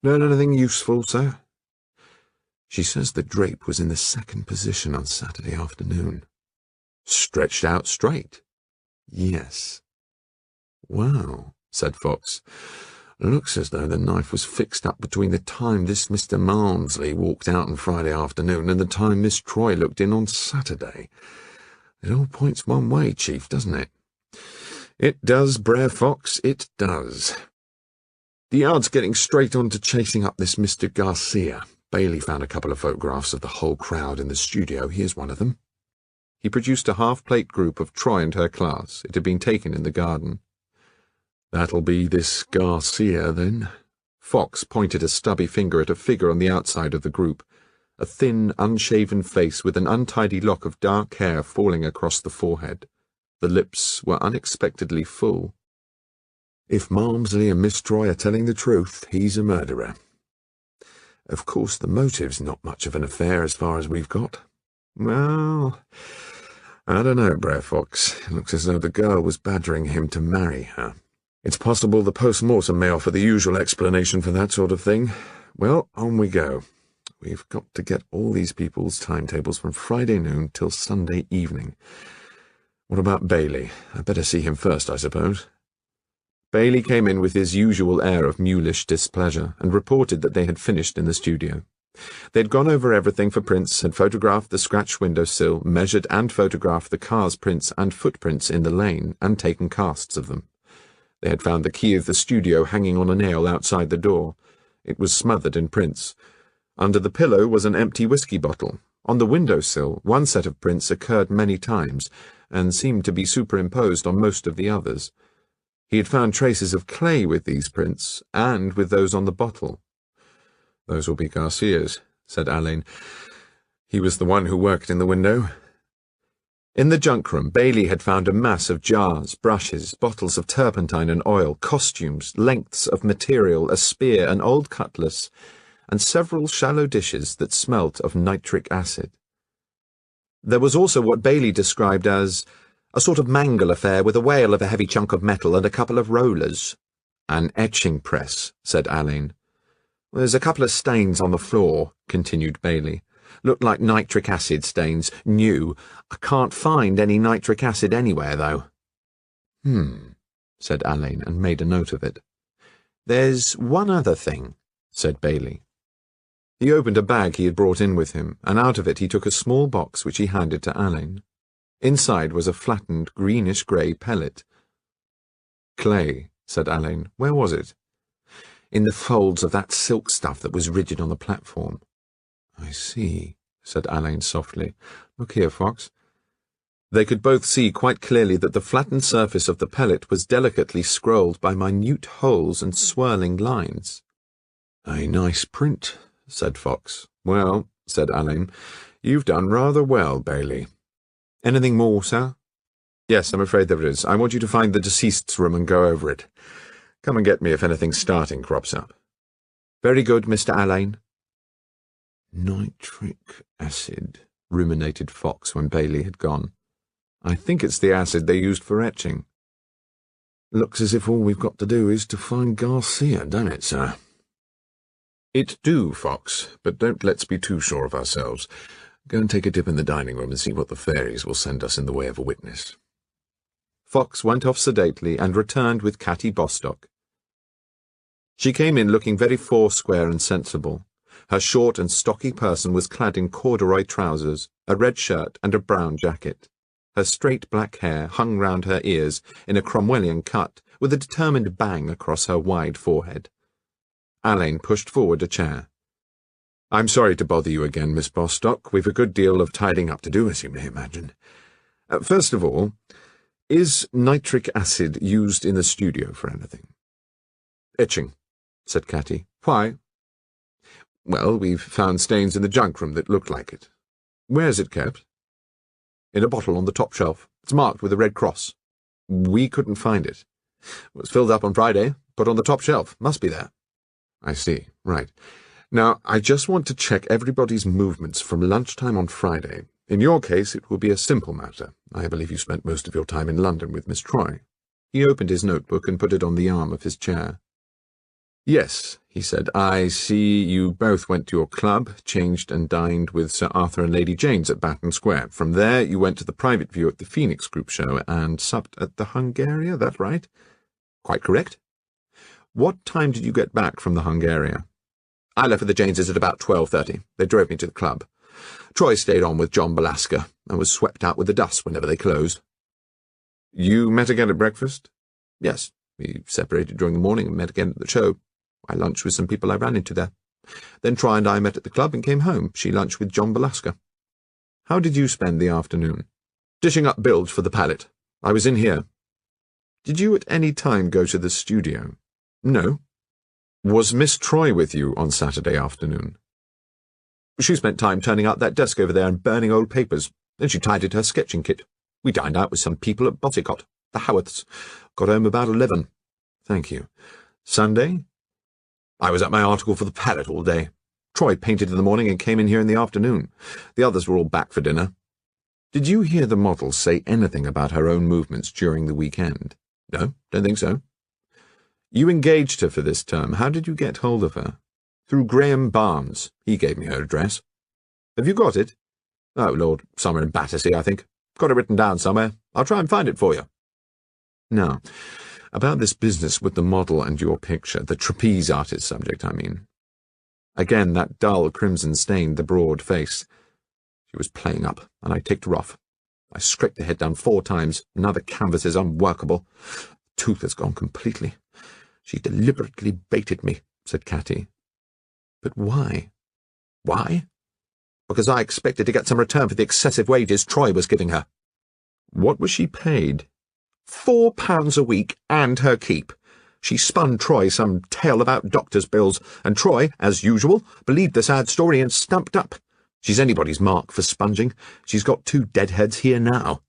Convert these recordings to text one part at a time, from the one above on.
Learn anything useful, sir? She says the drape was in the second position on Saturday afternoon. Stretched out straight? Yes. Wow, said Fox. Looks as though the knife was fixed up between the time this Mr. Malmsley walked out on Friday afternoon and the time Miss Troy looked in on Saturday. It all points one way, Chief, doesn't it? It does, Brer Fox, it does. The Yard's getting straight on to chasing up this Mr. Garcia. Bailey found a couple of photographs of the whole crowd in the studio. Here's one of them. He produced a half-plate group of Troy and her class. It had been taken in the garden. That'll be this Garcia, then. Fox pointed a stubby finger at a figure on the outside of the group, a thin, unshaven face with an untidy lock of dark hair falling across the forehead. The lips were unexpectedly full. If Malmsley and Miss Troy are telling the truth, he's a murderer. Of course, the motive's not much of an affair as far as we've got. Well, I don't know, Brer Fox. It looks as though the girl was badgering him to marry her. It's possible the post-mortem may offer the usual explanation for that sort of thing. Well, on we go. We've got to get all these people's timetables from Friday noon till Sunday evening. What about Bailey? I'd better see him first, I suppose. Bailey came in with his usual air of mulish displeasure and reported that they had finished in the studio. They'd gone over everything for prints, had photographed the scratched windowsill, measured and photographed the car's prints and footprints in the lane, and taken casts of them. They had found the key of the studio hanging on a nail outside the door. It was smothered in prints. Under the pillow was an empty whiskey bottle. On the windowsill, one set of prints occurred many times, and seemed to be superimposed on most of the others. He had found traces of clay with these prints, and with those on the bottle. Those will be Garcia's, said Alleyn. He was the one who worked in the window. In the junk room, Bailey had found a mass of jars, brushes, bottles of turpentine and oil, costumes, lengths of material, a spear, an old cutlass, and several shallow dishes that smelt of nitric acid. There was also what Bailey described as a sort of mangle affair with a whale of a heavy chunk of metal and a couple of rollers. An etching press, said Alleyn. There's a couple of stains on the floor, continued Bailey. Looked like nitric acid stains, new. I can't find any nitric acid anywhere, though. Said Alleyn, and made a note of it. There's one other thing, said Bailey. He opened a bag he had brought in with him, and out of it he took a small box which he handed to Alleyn. Inside was a flattened, greenish-grey pellet. Clay, said Alleyn. Where was it? In the folds of that silk stuff that was rigid on the platform. I see, said Alleyn softly. Look here, Fox. They could both see quite clearly that the flattened surface of the pellet was delicately scrolled by minute holes and swirling lines. A nice print, said Fox. Well, said Alleyn, you've done rather well, Bailey. Anything more, sir? Yes, I'm afraid there is. I want you to find the deceased's room and go over it. Come and get me if anything starting crops up. Very good, Mr. Alleyn. Nitric acid, ruminated Fox when Bailey had gone. I think it's the acid they used for etching. Looks as if all we've got to do is to find Garcia, don't it, sir? It do, Fox, but don't let's be too sure of ourselves. Go and take a dip in the dining room and see what the fairies will send us in the way of a witness. Fox went off sedately and returned with Catty Bostock. She came in looking very foursquare and sensible. Her short and stocky person was clad in corduroy trousers, a red shirt and a brown jacket. Her straight black hair hung round her ears in a Cromwellian cut, with a determined bang across her wide forehead. Alleyn pushed forward a chair. I'm sorry to bother you again, Miss Bostock. We've a good deal of tidying up to do, as you may imagine. First of all, is nitric acid used in the studio for anything? Etching, said Catty. Why? Well, we've found stains in the junk room that looked like it. Where's it kept? In a bottle on the top shelf. It's marked with a red cross. We couldn't find it. It was filled up on Friday, put on the top shelf. Must be there. I see. Right. Now, I just want to check everybody's movements from lunchtime on Friday. In your case, it will be a simple matter. I believe you spent most of your time in London with Miss Troy. He opened his notebook and put it on the arm of his chair. "Yes," he said. "I see you both went to your club, changed and dined with Sir Arthur and Lady Jane's at Batton Square. From there you went to the private view at the Phoenix Group show and supped at the Hungaria, that right?" "Quite correct." "What time did you get back from the Hungaria?" "I left for the Janeses at about 12:30. They drove me to the club. Troy stayed on with John Belasca and was swept out with the dust whenever they closed." "You met again at breakfast?" "Yes. We separated during the morning and met again at the show. I lunched with some people I ran into there. Then Troy and I met at the club and came home. She lunched with John Belasca." "How did you spend the afternoon?" "Dishing up bills for the palette. I was in here." "Did you at any time go to the studio?" "No." "Was Miss Troy with you on Saturday afternoon?" "She spent time turning out that desk over there and burning old papers. Then she tidied her sketching kit. We dined out with some people at Botticott, the Howarths. Got home about 11. "Thank you. Sunday?" "I was at my article for the palette all day. Troy painted in the morning and came in here in the afternoon. The others were all back for dinner." "Did you hear the model say anything about her own movements during the weekend?" "No, don't think so." "You engaged her for this term. How did you get hold of her?" "Through Graham Barnes. He gave me her address." "Have you got it?" "Oh, Lord, somewhere in Battersea, I think. Got it written down somewhere. I'll try and find it for you." "Now, about this business with the model and your picture, the trapeze artist subject, I mean." Again that dull crimson stained the broad face. She was playing up, and I ticked her off. I scraped the head down 4 times, and now the canvas is unworkable. The tooth has gone completely. She deliberately baited me, said Catty. "But why?" "Why? Because I expected to get some return for the excessive wages Troy was giving her." "What was she paid?" £4 a week and her keep. She spun Troy some tale about doctor's bills, and Troy, as usual, believed the sad story and stumped up. She's anybody's mark for sponging. She's got 2 deadheads here now."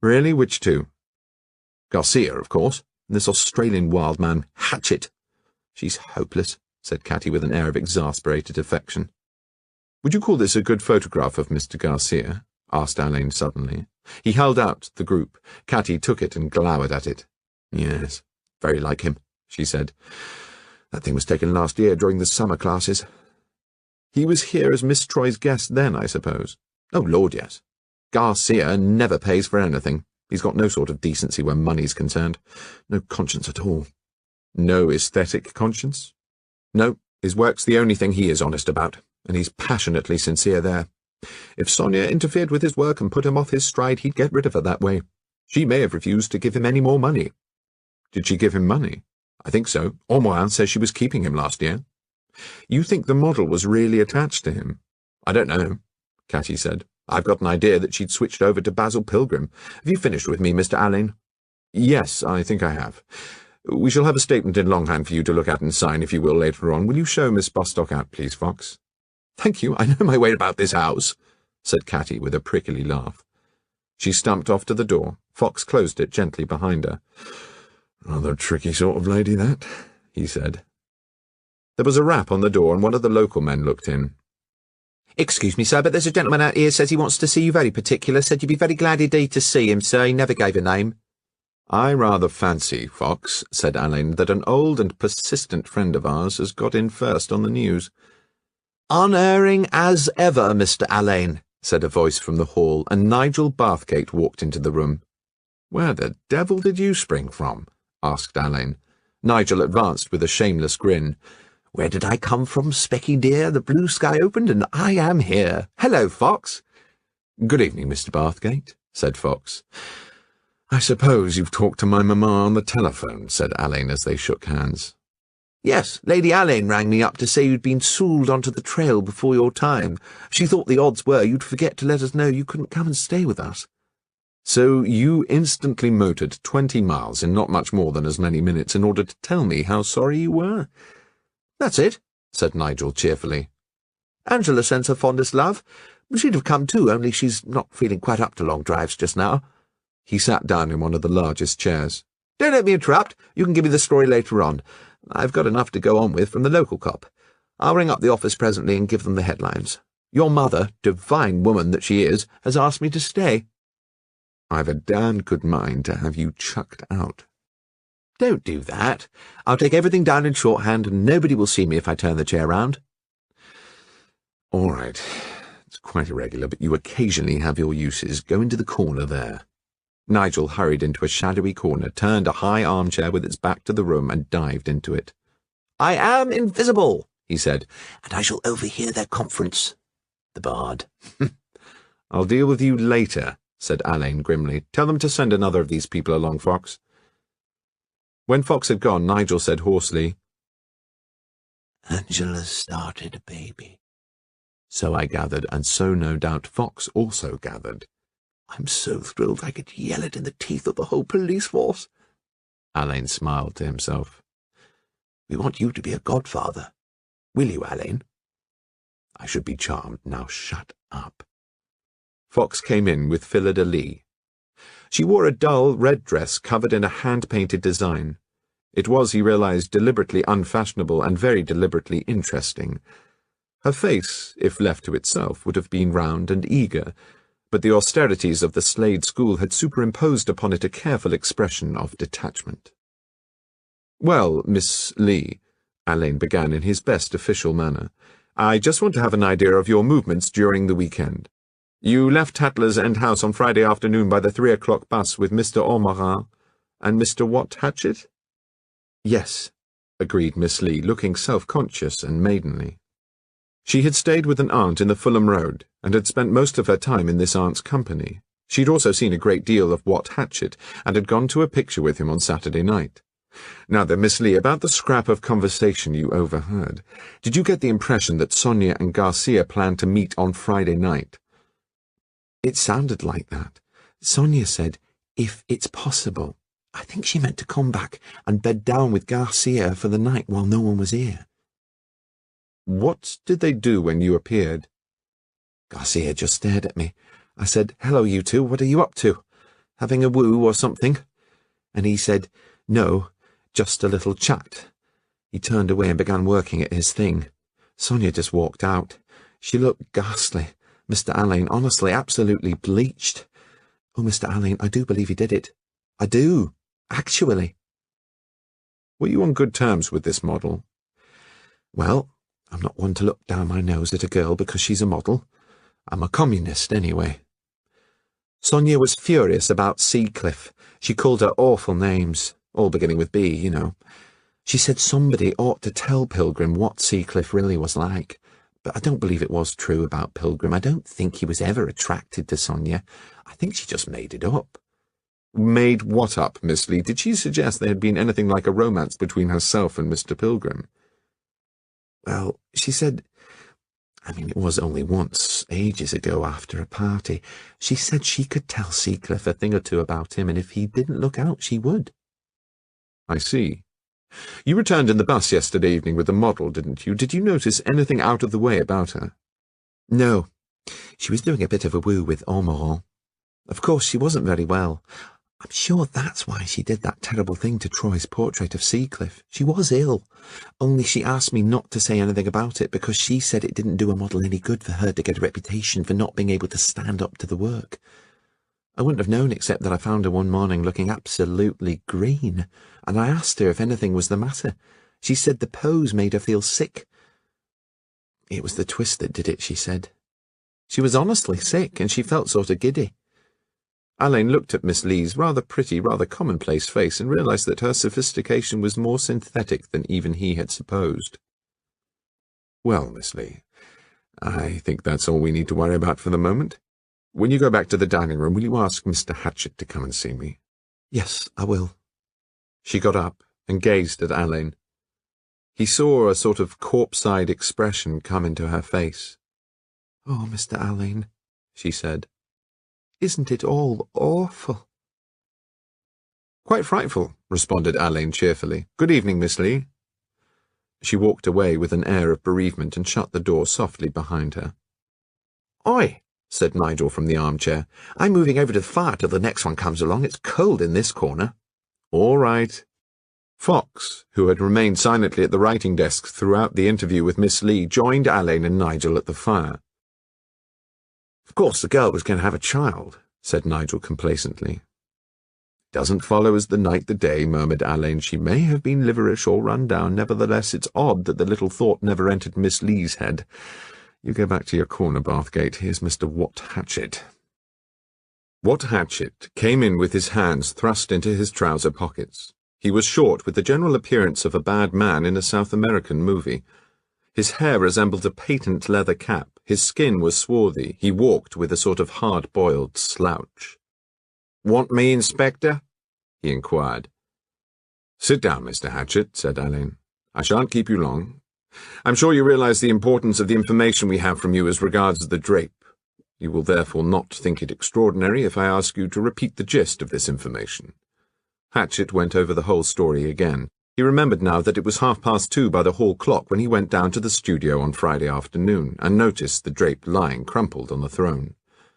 "Really? Which 2? "Garcia, of course, and this Australian wild man, Hatchett." "She's hopeless," said Catty with an air of exasperated affection. "Would you call this a good photograph of Mr. Garcia?" asked Alleyn suddenly. He held out the group. Catty took it and glowered at it. "Yes, very like him," she said. "That thing was taken last year during the summer classes." "He was here as Miss Troy's guest then, I suppose?" "Oh, Lord, yes. Garcia never pays for anything. He's got no sort of decency where money's concerned. No conscience at all." "No aesthetic conscience?" "No, his work's the only thing he is honest about, and he's passionately sincere there. If Sonia interfered with his work and put him off his stride, he'd get rid of her that way. She may have refused to give him any more money." "Did she give him money?" "I think so. Ormoyan says she was keeping him last year." "You think the model was really attached to him?" "I don't know," Catty said. "I've got an idea that she'd switched over to Basil Pilgrim. Have you finished with me, Mr. Alleyn?" "Yes, I think I have. We shall have a statement in longhand for you to look at and sign, if you will, later on. Will you show Miss Bostock out, please, Fox?" "Thank you, I know my way about this house," said Catty with a prickly laugh. She stumped off to the door. Fox closed it gently behind her. "Rather a tricky sort of lady, that," he said. There was a rap on the door, and one of the local men looked in. "Excuse me, sir, but there's a gentleman out here says he wants to see you very particular. Said you'd be very glad indeed to see him, sir. He never gave a name." "I rather fancy, Fox," said Alleyn, "that an old and persistent friend of ours has got in first on the news." "Unerring as ever, Mr. Alleyn," said a voice from the hall, and Nigel Bathgate walked into the room. "Where the devil did you spring from?" asked Alleyn. Nigel advanced with a shameless grin. "Where did I come from, Specky dear? The blue sky opened, and I am here. Hello, Fox." "Good evening, Mr. Bathgate," said Fox. "I suppose you've talked to my mamma on the telephone," said Alleyn as they shook hands. "Yes, Lady Alleyn rang me up to say you'd been sooled onto the trail before your time. She thought the odds were you'd forget to let us know you couldn't come and stay with us." "So you instantly motored 20 miles in not much more than as many minutes in order to tell me how sorry you were?" "That's it," said Nigel cheerfully. "Angela sends her fondest love. She'd have come too, only she's not feeling quite up to long drives just now." He sat down in one of the largest chairs. "Don't let me interrupt. You can give me the story later on. I've got enough to go on with from the local cop. I'll ring up the office presently and give them the headlines. Your mother, divine woman that she is, has asked me to stay." "I've a damned good mind to have you chucked out." Don't do that. I'll take everything down in shorthand and nobody will see me if I turn the chair round. All right. It's quite irregular, but you occasionally have your uses. Go into the corner there. Nigel hurried into a shadowy corner, turned a high armchair with its back to the room, and dived into it. I am invisible, he said, and I shall overhear their conference. The bard. I'll deal with you later, said Alleyn grimly. Tell them to send another of these people along, Fox. When Fox had gone, Nigel said hoarsely, Angela's started a baby. So I gathered, and so no doubt Fox also gathered. I'm so thrilled I could yell it in the teeth of the whole police force. Alleyn smiled to himself. We want you to be a godfather. Will you, Alleyn? I should be charmed. Now shut up. Fox came in with Fleur-de-Lis. She wore a dull red dress covered in a hand-painted design. It was, he realized, deliberately unfashionable and very deliberately interesting. Her face, if left to itself, would have been round and eager, but the austerities of the Slade school had superimposed upon it a careful expression of detachment. Well, Miss Lee, Alleyn began in his best official manner, I just want to have an idea of your movements during the weekend. You left Tatler's End House on Friday afternoon by the 3 o'clock bus with Mr. Ormerin and Mr. Wat Hatchett? Yes, agreed Miss Lee, looking self-conscious and maidenly. She had stayed with an aunt in the Fulham Road, and had spent most of her time in this aunt's company. She'd also seen a great deal of Wat Hatchett, and had gone to a picture with him on Saturday night. Now then, Miss Lee, about the scrap of conversation you overheard, did you get the impression that Sonia and Garcia planned to meet on Friday night? It sounded like that. Sonia said, if it's possible. I think she meant to come back and bed down with Garcia for the night while no one was here. What did they do when you appeared? Garcia just stared at me. I said, hello, you two, what are you up to? Having a woo or something? And he said, no, just a little chat. He turned away and began working at his thing. Sonia just walked out. She looked ghastly. Mr. Alleyn, honestly, absolutely bleached. Oh, Mr. Alleyn, I do believe he did it. I do, actually. Were you on good terms with this model? Well, I'm not one to look down my nose at a girl because she's a model. I'm a communist, anyway. Sonia was furious about Seacliff. She called her awful names, all beginning with B, you know. She said somebody ought to tell Pilgrim what Seacliff really was like. But I don't believe it was true about Pilgrim. I don't think he was ever attracted to Sonia. I think she just made it up. Made what up, Miss Lee? Did she suggest there had been anything like a romance between herself and Mr. Pilgrim? Well, she said, it was only once, ages ago, after a party. She said she could tell Seacliff a thing or two about him, and if he didn't look out, she would. I see. You returned in the bus yesterday evening with the model, didn't you? Did you notice anything out of the way about her? No. She was doing a bit of a woo with Ormerin. Of course, she wasn't very well. I'm sure that's why she did that terrible thing to Troy's portrait of Seacliff. She was ill. Only she asked me not to say anything about it because she said it didn't do a model any good for her to get a reputation for not being able to stand up to the work. I wouldn't have known except that I found her one morning looking absolutely green, and I asked her if anything was the matter. She said the pose made her feel sick. It was the twist that did it, she said. She was honestly sick, and she felt sort of giddy. Alleyn looked at Miss Lee's rather pretty, rather commonplace face and realized that her sophistication was more synthetic than even he had supposed. Well, Miss Lee, I think that's all we need to worry about for the moment. When you go back to the dining room, will you ask Mr. Hatchett to come and see me? Yes, I will. She got up and gazed at Alleyn. He saw a sort of corpse-eyed expression come into her face. Oh, Mr. Alleyn, she said. Isn't it all awful? Quite frightful, responded Alleyn cheerfully. Good evening, Miss Lee. She walked away with an air of bereavement and shut the door softly behind her. Oi, said Nigel from the armchair. I'm moving over to the fire till the next one comes along. It's cold in this corner. All right. Fox, who had remained silently at the writing desk throughout the interview with Miss Lee, joined Alleyn and Nigel at the fire. Of course the girl was going to have a child, said Nigel complacently. Doesn't follow as the night the day, murmured Alleyn. She may have been liverish or run down. Nevertheless, it's odd that the little thought never entered Miss Lee's head. You go back to your corner, Bathgate. Here's Mr. Wat Hatchett. Wat Hatchett came in with his hands thrust into his trouser pockets. He was short, with the general appearance of a bad man in a South American movie. His hair resembled a patent leather cap. His skin was swarthy. He walked with a sort of hard-boiled slouch. "Want me, Inspector?" he inquired. "Sit down, Mr. Hatchett," said Alleyn. "I shan't keep you long. I'm sure you realize the importance of the information we have from you as regards the drape. You will therefore not think it extraordinary if I ask you to repeat the gist of this information." Hatchett went over the whole story again. He remembered now that it was 2:30 by the hall clock when he went down to the studio on Friday afternoon and noticed the drape lying crumpled on the throne.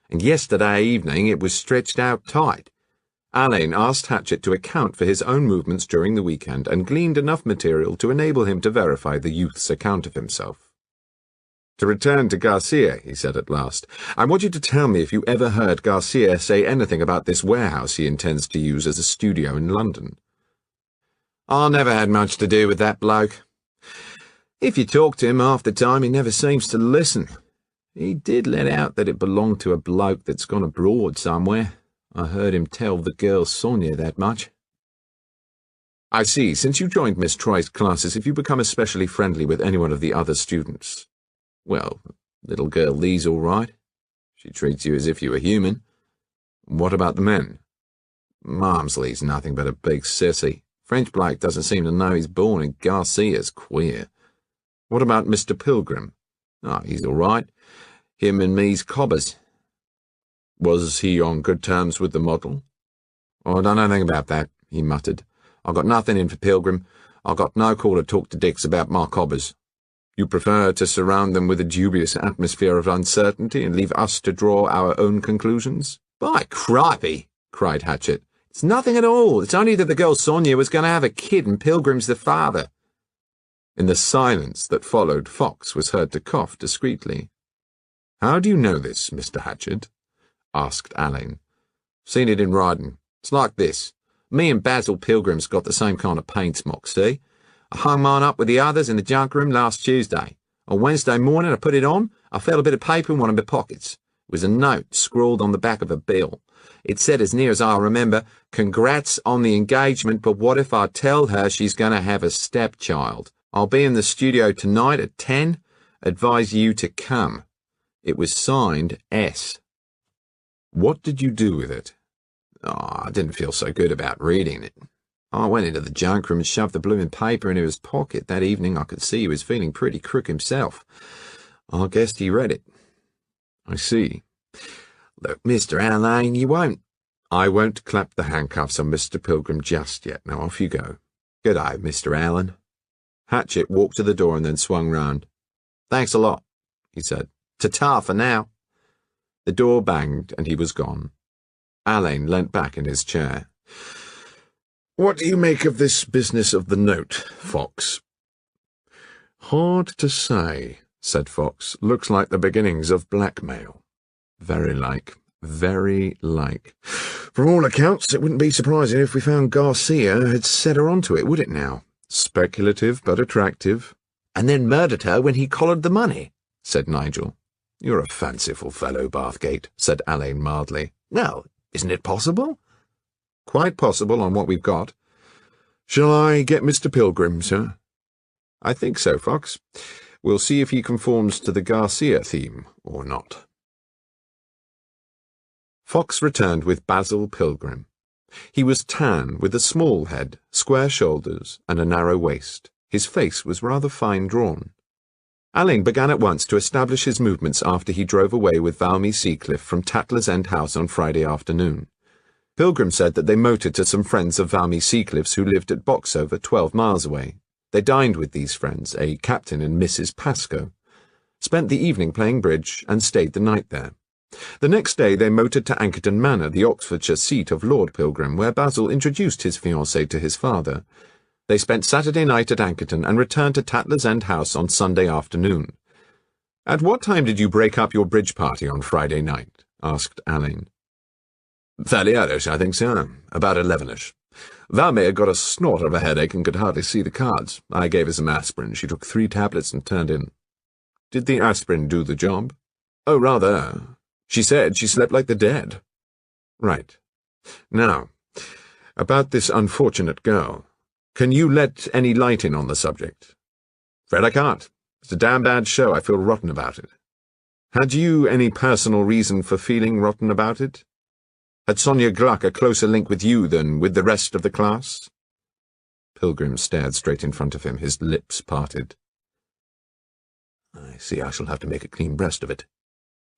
"And yesterday evening it was stretched out tight." Alleyn asked Hatchett to account for his own movements during the weekend and gleaned enough material to enable him to verify the youth's account of himself. "To return to Garcia," he said at last, "I want you to tell me if you ever heard Garcia say anything about this warehouse he intends to use as a studio in London." "I never had much to do with that bloke. If you talk to him half the time, he never seems to listen. He did let out that it belonged to a bloke that's gone abroad somewhere. I heard him tell the girl Sonia that much." "I see. Since you joined Miss Troy's classes, have you become especially friendly with any one of the other students?" "Well, little girl Lee's all right. She treats you as if you were human." "What about the men?" "Malmsley's nothing but a big sissy. French bloke doesn't seem to know he's born, and Garcia's queer." "What about Mr. Pilgrim?" "Oh, he's all right. Him and me's cobbers." "Was he on good terms with the model?" "Oh, I don't know anything about that," he muttered. "I've got nothing in for Pilgrim. I've got no call to talk to Dix about my cobbers." "You prefer to surround them with a dubious atmosphere of uncertainty and leave us to draw our own conclusions?" "By cripey!" cried Hatchett. "It's nothing at all. It's only that the girl Sonia was going to have a kid and Pilgrim's the father." In the silence that followed, Fox was heard to cough discreetly. "How do you know this, Mr. Hatchett?" asked Alleyn. "Seen it in writing. It's like this. Me and Basil Pilgrim's got the same kind of paint smock, see? I hung mine up with the others in the junk room last Tuesday. On Wednesday morning I put it on. I felt a bit of paper in one of my pockets. It was a note scrawled on the back of a bill. It said, as near as I remember, 'Congrats on the engagement, but what if I tell her she's going to have a stepchild? I'll be in the studio tonight at 10. Advise you to come.' It was signed S." "What did you do with it?" "Oh, I didn't feel so good about reading it. I went into the junk room and shoved the blooming paper into his pocket. That evening I could see he was feeling pretty crook himself. I guessed he read it." "I see. Look, Mr. Alleyn, you won't—" "I won't clap the handcuffs on Mr. Pilgrim just yet. Now off you go. Good day, Mr. Alleyn." Hatchett walked to the door and then swung round. "Thanks a lot," he said. "Ta-ta for now." The door banged and he was gone. Alleyn leant back in his chair. "What do you make of this business of the note, Fox?" "Hard to say," said Fox. "Looks like the beginnings of blackmail." "Very like. Very like. From all accounts, it wouldn't be surprising if we found Garcia had set her onto it, would it now? Speculative but attractive." "And then murdered her when he collared the money," said Nigel. "You're a fanciful fellow, Bathgate," said Alleyn mildly. "Well, isn't it possible?" "Quite possible on what we've got." "Shall I get Mr. Pilgrim, sir?" "I think so, Fox. We'll see if he conforms to the Garcia theme or not." Fox returned with Basil Pilgrim. He was tan, with a small head, square shoulders, and a narrow waist. His face was rather fine drawn. Alleyn began at once to establish his movements after he drove away with Valmy Seacliff from Tatler's End House on Friday afternoon. Pilgrim said that they motored to some friends of Valmy Seacliff's who lived at Boxover, 12 miles away. They dined with these friends, a Captain and Mrs. Pascoe, spent the evening playing bridge, and stayed the night there. The next day they motored to Ankerton Manor, the Oxfordshire seat of Lord Pilgrim, where Basil introduced his fiancée to his father. They spent Saturday night at Ankerton and returned to Tatler's End House on Sunday afternoon. "At what time did you break up your bridge party on Friday night?" asked Alleyn. Fairly early, I think, sir. About 11ish. Valmy had got a snort of a headache and could hardly see the cards. I gave her some aspirin. She took 3 tablets and turned in. Did the aspirin do the job? Oh, rather. She said she slept like the dead. Right. Now, about this unfortunate girl. Can you let any light in on the subject? Fred, I can't. It's a damn bad show. I feel rotten about it. Had you any personal reason for feeling rotten about it? Had Sonia Gluck a closer link with you than with the rest of the class? Pilgrim stared straight in front of him, his lips parted. I see I shall have to make a clean breast of it,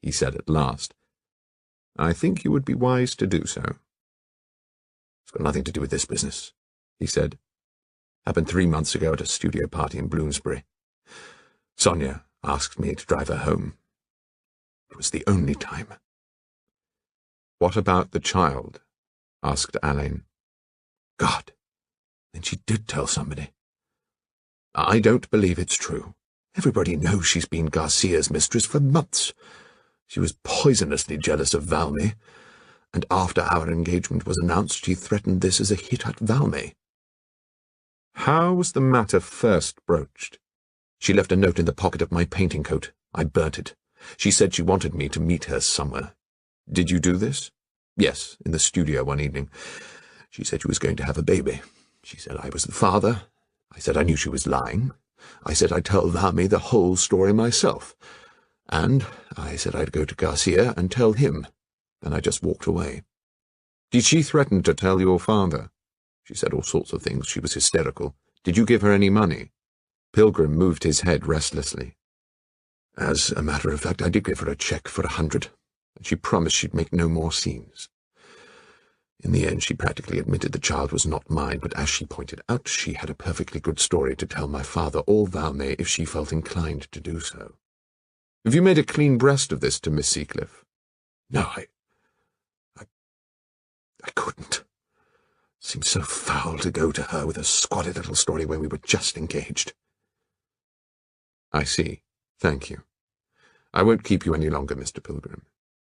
he said at last. I think you would be wise to do so. It's got nothing to do with this business, he said. Happened 3 months ago at a studio party in Bloomsbury. Sonia asked me to drive her home. It was the only time. What about the child? Asked Alleyn. God, then she did tell somebody. I don't believe it's true. Everybody knows she's been Garcia's mistress for months. She was poisonously jealous of Valmy, and after our engagement was announced, she threatened this as a hit at Valmy. How was the matter first broached? She left a note in the pocket of my painting coat. I burnt it. She said she wanted me to meet her somewhere. Did you do this? Yes, in the studio one evening. She said she was going to have a baby. She said I was the father. I said I knew she was lying. I said I'd tell Valmy the whole story myself. And I said I'd go to Garcia and tell him. And I just walked away. Did she threaten to tell your father? She said all sorts of things. She was hysterical. Did you give her any money? Pilgrim moved his head restlessly. As a matter of fact, I did give her a cheque for 100, and she promised she'd make no more scenes. In the end, she practically admitted the child was not mine, but as she pointed out, she had a perfectly good story to tell my father or Valmy if she felt inclined to do so. Have you made a clean breast of this to Miss Seacliff? No, I couldn't. It seemed so foul to go to her with a squalid little story when we were just engaged. I see. Thank you. I won't keep you any longer, Mr. Pilgrim.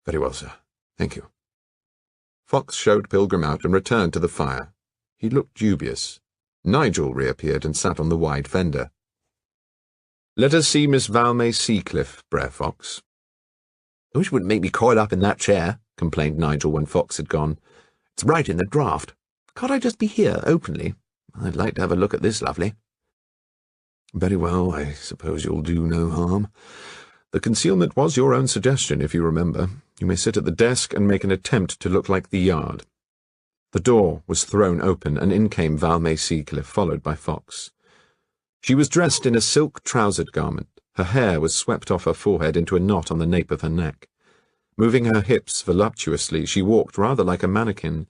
Very well, sir. Thank you. Fox showed Pilgrim out and returned to the fire. He looked dubious. Nigel reappeared and sat on the wide fender. Let us see Miss Valmy Seacliff, Brer Fox. I wish you wouldn't make me coil up in that chair, complained Nigel when Fox had gone. It's right in the draft. Can't I just be here, openly? I'd like to have a look at this lovely. Very well, I suppose you'll do no harm. The concealment was your own suggestion, if you remember. You may sit at the desk and make an attempt to look like the yard. The door was thrown open, and in came Valmy Seacliff, followed by Fox. She was dressed in a silk-trousered garment. Her hair was swept off her forehead into a knot on the nape of her neck. Moving her hips voluptuously, she walked rather like a mannequin.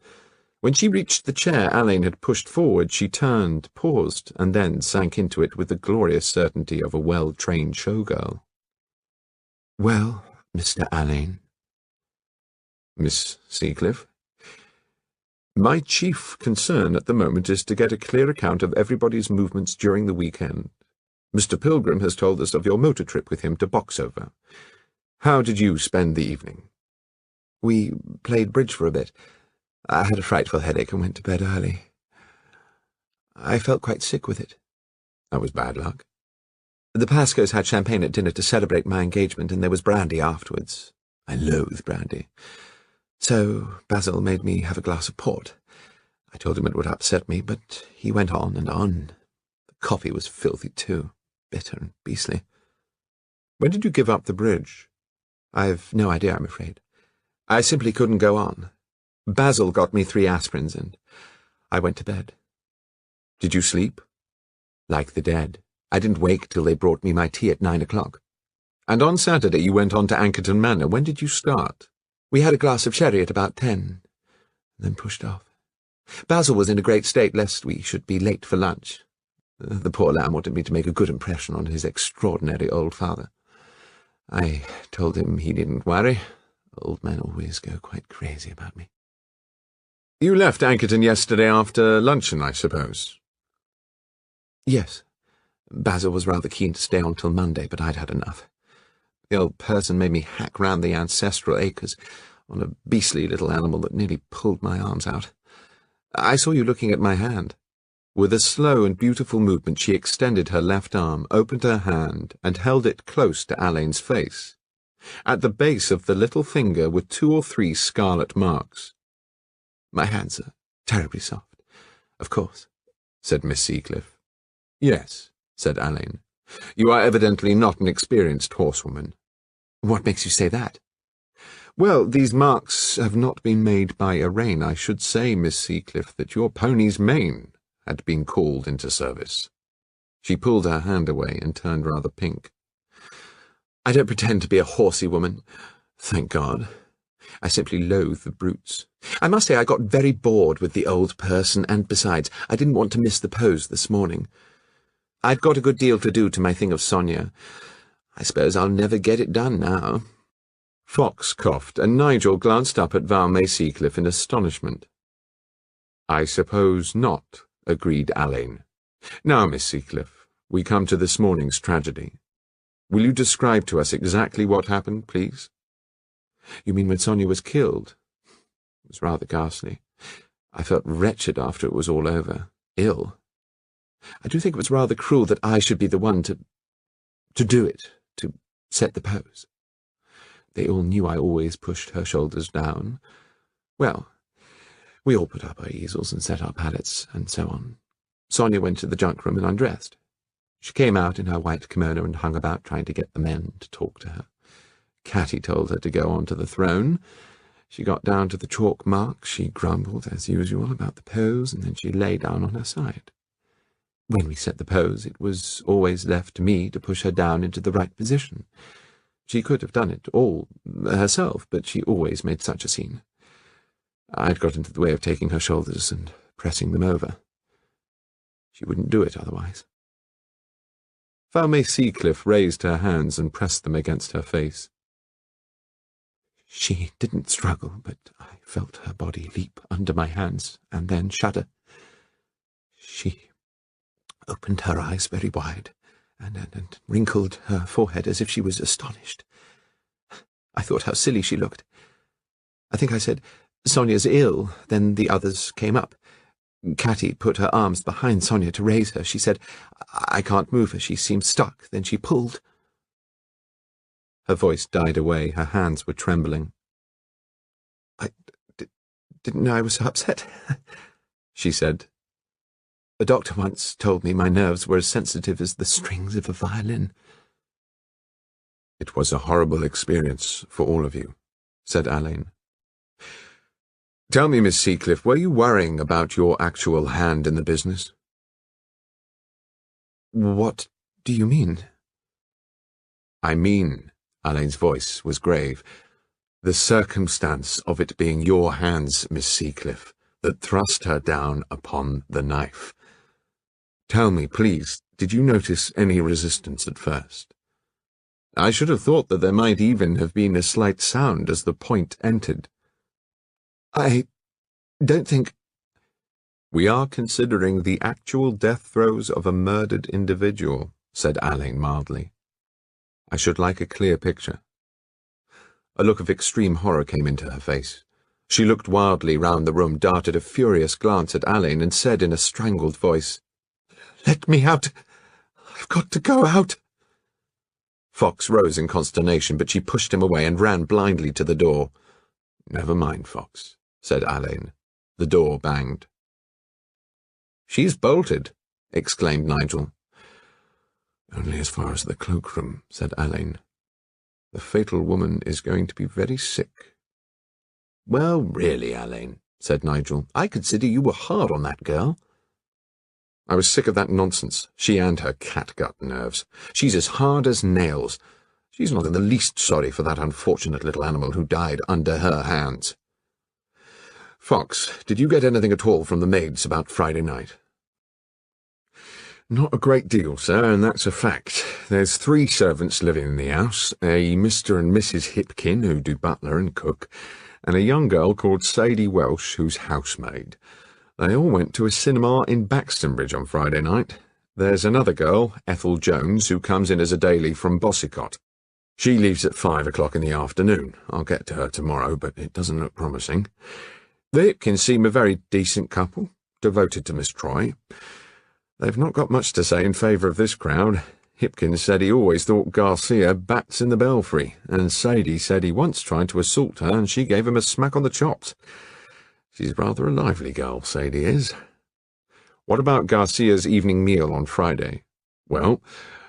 When she reached the chair Alleyn had pushed forward, she turned, paused, and then sank into it with the glorious certainty of a well-trained showgirl. Well, Mr. Alleyn. Miss Seacliff? My chief concern at the moment is to get a clear account of everybody's movements during the weekend. Mr. Pilgrim has told us of your motor trip with him to Boxover. How did you spend the evening? We played bridge for a bit. I had a frightful headache and went to bed early. I felt quite sick with it. That was bad luck. The Pascoes had champagne at dinner to celebrate my engagement, and there was brandy afterwards. I loathe brandy. So Basil made me have a glass of port. I told him it would upset me, but he went on and on. The coffee was filthy too, bitter and beastly. When did you give up the bridge? I've no idea, I'm afraid. I simply couldn't go on. Basil got me 3 aspirins, and I went to bed. Did you sleep? Like the dead. I didn't wake till they brought me my tea at 9 o'clock. And on Saturday you went on to Ankerton Manor. When did you start? We had a glass of sherry at about 10, then pushed off. Basil was in a great state lest we should be late for lunch. The poor lamb wanted me to make a good impression on his extraordinary old father. I told him he needn't worry. Old men always go quite crazy about me. You left Ankerton yesterday after luncheon, I suppose? Yes. Basil was rather keen to stay on till Monday, but I'd had enough. The old person made me hack round the ancestral acres. on a beastly little animal that nearly pulled my arms out. I saw you looking at my hand." With a slow and beautiful movement she extended her left arm, opened her hand, and held it close to Alleyn's face. At the base of the little finger were 2 or 3 scarlet marks. "My hands are terribly soft, of course," said Miss Seacliff. "Yes," said Alleyn. "You are evidently not an experienced horsewoman." "What makes you say that?" "Well, these marks have not been made by a rein. I should say, Miss Seacliff, that your pony's mane had been called into service." She pulled her hand away and turned rather pink. "I don't pretend to be a horsey woman, thank God. I simply loathe the brutes. I must say I got very bored with the old person, and besides, I didn't want to miss the pose this morning. I'd got a good deal to do to my thing of Sonia. I suppose I'll never get it done now." Fox coughed, and Nigel glanced up at Valmay Seacliff in astonishment. "I suppose not," agreed Alleyn. "Now, Miss Seacliff, we come to this morning's tragedy. Will you describe to us exactly what happened, please?" "You mean when Sonia was killed? It was rather ghastly. I felt wretched after it was all over. Ill. I do think it was rather cruel that I should be the one to do it, to set the pose. They all knew I always pushed her shoulders down. Well, we all put up our easels and set our pallets, and so on. Sonia went to the junk room and undressed. She came out in her white kimono and hung about trying to get the men to talk to her. Catty told her to go on to the throne. She got down to the chalk mark. She grumbled, as usual, about the pose, and then she lay down on her side. When we set the pose, it was always left to me to push her down into the right position. She could have done it all herself, but she always made such a scene. I'd got into the way of taking her shoulders and pressing them over. She wouldn't do it otherwise." Valmay Seacliff raised her hands and pressed them against her face. "She didn't struggle, but I felt her body leap under my hands and then shudder. She opened her eyes very wide and wrinkled her forehead as if she was astonished. I thought how silly she looked. I think I said, 'Sonia's ill.' Then the others came up. Catty put her arms behind Sonia to raise her. She said, 'I can't move her. She seems stuck.' Then she pulled." Her voice died away. Her hands were trembling. "I didn't know I was so upset," she said. "A doctor once told me my nerves were as sensitive as the strings of a violin." "It was a horrible experience for all of you," said Alleyn. "Tell me, Miss Seacliff, were you worrying about your actual hand in the business?" "What do you mean?" "I mean," Alleyn's voice was grave, "the circumstance of it being your hands, Miss Seacliff, that thrust her down upon the knife. Tell me, please, did you notice any resistance at first? I should have thought that there might even have been a slight sound as the point entered." "I don't think—" "We are considering the actual death throes of a murdered individual," said Alleyn mildly. "I should like a clear picture." A look of extreme horror came into her face. She looked wildly round the room, darted a furious glance at Alleyn, and said in a strangled voice, "Let me out! I've got to go out!" Fox rose in consternation, but she pushed him away and ran blindly to the door. "Never mind, Fox," said Alleyn. The door banged. "She's bolted," exclaimed Nigel. "Only as far as the cloakroom," said Alleyn. "The fatal woman is going to be very sick." "Well, really, Alleyn," said Nigel, "I consider you were hard on that girl." "I was sick of that nonsense, she and her catgut nerves. She's as hard as nails. She's not in the least sorry for that unfortunate little animal who died under her hands. Fox, did you get anything at all from the maids about Friday night?" "Not a great deal, sir, and that's a fact. There's 3 servants living in the house, a Mr. and Mrs. Hipkin, who do butler and cook, and a young girl called Sadie Welsh, who's housemaid. They all went to a cinema in Baxtonbridge on Friday night. There's another girl, Ethel Jones, who comes in as a daily from Bossicott. She leaves at 5 o'clock in the afternoon. I'll get to her tomorrow, but it doesn't look promising. The Hipkins seem a very decent couple, devoted to Miss Troy. They've not got much to say in favour of this crowd. Hipkins said he always thought Garcia bats in the belfry, and Sadie said he once tried to assault her and she gave him a smack on the chops. She's rather a lively girl, Sadie is. What about Garcia's evening meal on Friday? Well,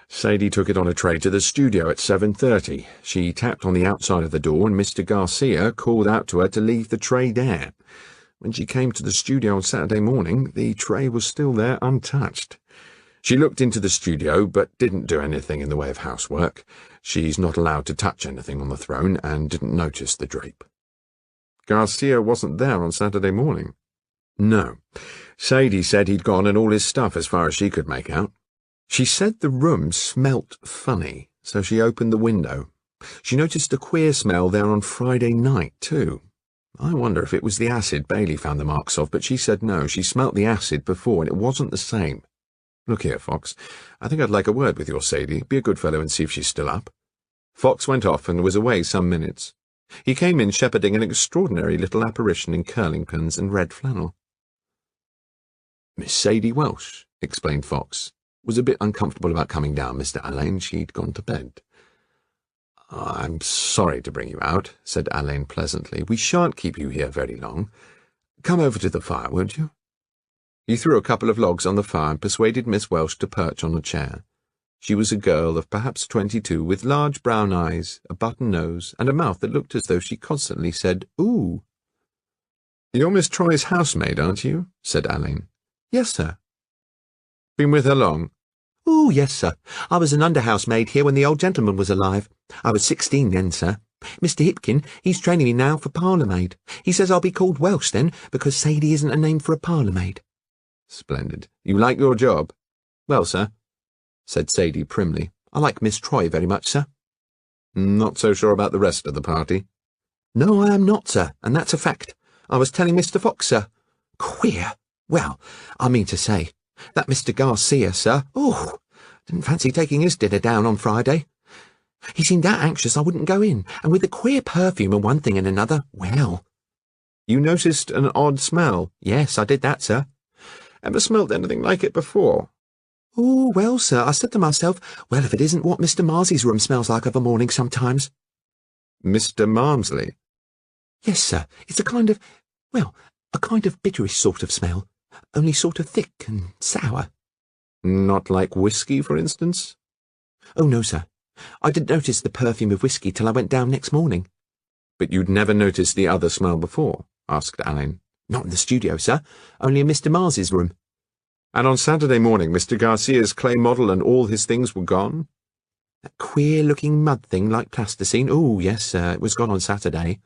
Sadie took it on a tray to the studio at 7:30. She tapped on the outside of the door and Mr. Garcia called out to her to leave the tray there. When she came to the studio on Saturday morning, the tray was still there untouched. She looked into the studio, but didn't do anything in the way of housework. She's not allowed to touch anything on the throne, and didn't notice the drape. Garcia wasn't there on Saturday morning. No. Sadie said he'd gone and all his stuff as far as she could make out. She said the room smelt funny, so she opened the window. She noticed a queer smell there on Friday night, too. I wonder if it was the acid Bailey found the marks of, but she said no, she smelt the acid before, and it wasn't the same. Look here, Fox. I think I'd like a word with your Sadie. Be a good fellow and see if she's still up. Fox went off and was away some minutes. He came in shepherding an extraordinary little apparition in curling pins and red flannel. Miss Sadie Welsh, explained Fox, was a bit uncomfortable about coming down, Mr. Alleyn. She'd gone to bed. I'm sorry to bring you out, said Alleyn pleasantly. We shan't keep you here very long. Come over to the fire, won't you? He threw a couple of logs on the fire and persuaded Miss Welsh to perch on a chair. She was a girl of perhaps 22, with large brown eyes, a button nose, and a mouth that looked as though she constantly said, "Ooh." "You're Miss Troy's housemaid, aren't you?" said Alleyn. "Yes, sir." "Been with her long?" "Oh, yes, sir. I was an under-housemaid here when the old gentleman was alive. I was 16 then, sir. Mr. Hipkin, he's training me now for parlour-maid. He says I'll be called Welsh then, because Sadie isn't a name for a parlour-maid." "Splendid. You like your job?" "Well, sir," said Sadie primly, "I like Miss Troy very much, sir." "Not so sure about the rest of the party?" "No, I am not, sir, and that's a fact. I was telling Mr. Fox, sir. Queer. Well, I mean to say, that Mr. Garcia, sir, didn't fancy taking his dinner down on Friday. He seemed that anxious I wouldn't go in, and with the queer perfume and one thing and another, well." "You noticed an odd smell?" "Yes, I did that, sir." "Ever smelt anything like it before?" "Oh, well, sir, I said to myself, well, if it isn't what Mr. Marsley's room smells like of a morning sometimes." "Mr. Marsley?" "Yes, sir, it's a kind of bitterish sort of smell, only sort of thick and sour." "Not like whiskey, for instance?" "Oh, no, sir. I didn't notice the perfume of whiskey till I went down next morning." "But you'd never noticed the other smell before?" asked Alleyn. "Not in the studio, sir, only in Mr. Marsley's room." "And on Saturday morning Mr. Garcia's clay model and all his things were gone?" "That queer-looking mud thing like plasticine? Oh, yes, sir, it was gone on Saturday."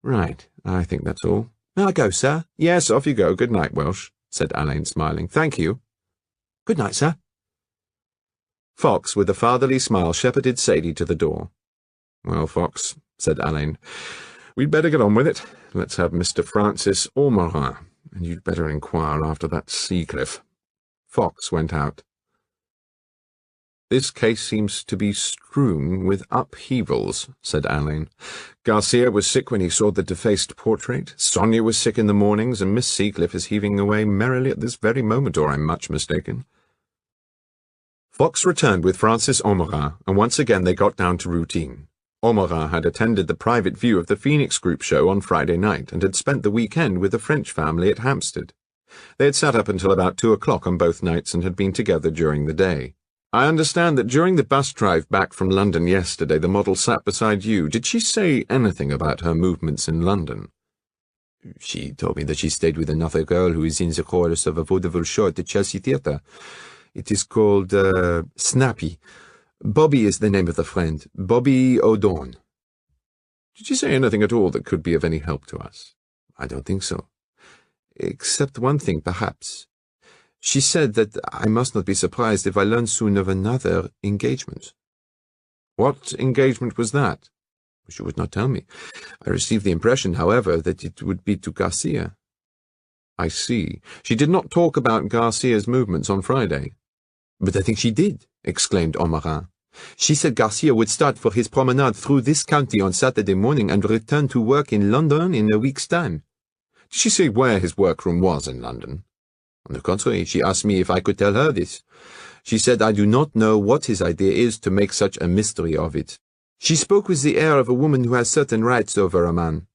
"Right, I think that's all." "May I go, sir?" "Yes, off you go. Good night, Welsh," said Alleyn, smiling. "Thank you." "Good night, sir." Fox, with a fatherly smile, shepherded Sadie to the door. "Well, Fox," said Alleyn, "we'd better get on with it. Let's have Mr. Francis Ormerin, and you'd better inquire after that Seacliff." Fox went out. "This case seems to be strewn with upheavals," said Alleyn. "Garcia was sick when he saw the defaced portrait. Sonia was sick in the mornings, and Miss Seacliff is heaving away merrily at this very moment, or I'm much mistaken." Fox returned with Francis Ormerin, and once again they got down to routine. Ormerin had attended the private view of the Phoenix Group show on Friday night, and had spent the weekend with a French family at Hampstead. They had sat up until about 2 o'clock on both nights, and had been together during the day. "I understand that during the bus drive back from London yesterday the model sat beside you. Did she say anything about her movements in London?" "She told me that she stayed with another girl who is in the chorus of a vaudeville show at the Chelsea Theatre. It is called Snappy. Bobby is the name of the friend. Bobby O'Donnell." "Did she say anything at all that could be of any help to us?" "I don't think so. Except one thing, perhaps. She said that I must not be surprised if I learn soon of another engagement." "What engagement was that?" "She would not tell me. I received the impression, however, that it would be to Garcia." "I see. She did not talk about Garcia's movements on Friday?" "But I think she did," exclaimed Ormerin. She said Garcia would start for his promenade through this county on Saturday morning and return to work in London in a week's time. Did she say where his workroom was in London? On the contrary, she asked me if I could tell her this. She said I do not know what his idea is to make such a mystery of it. She spoke with the air of a woman who has certain rights over a man.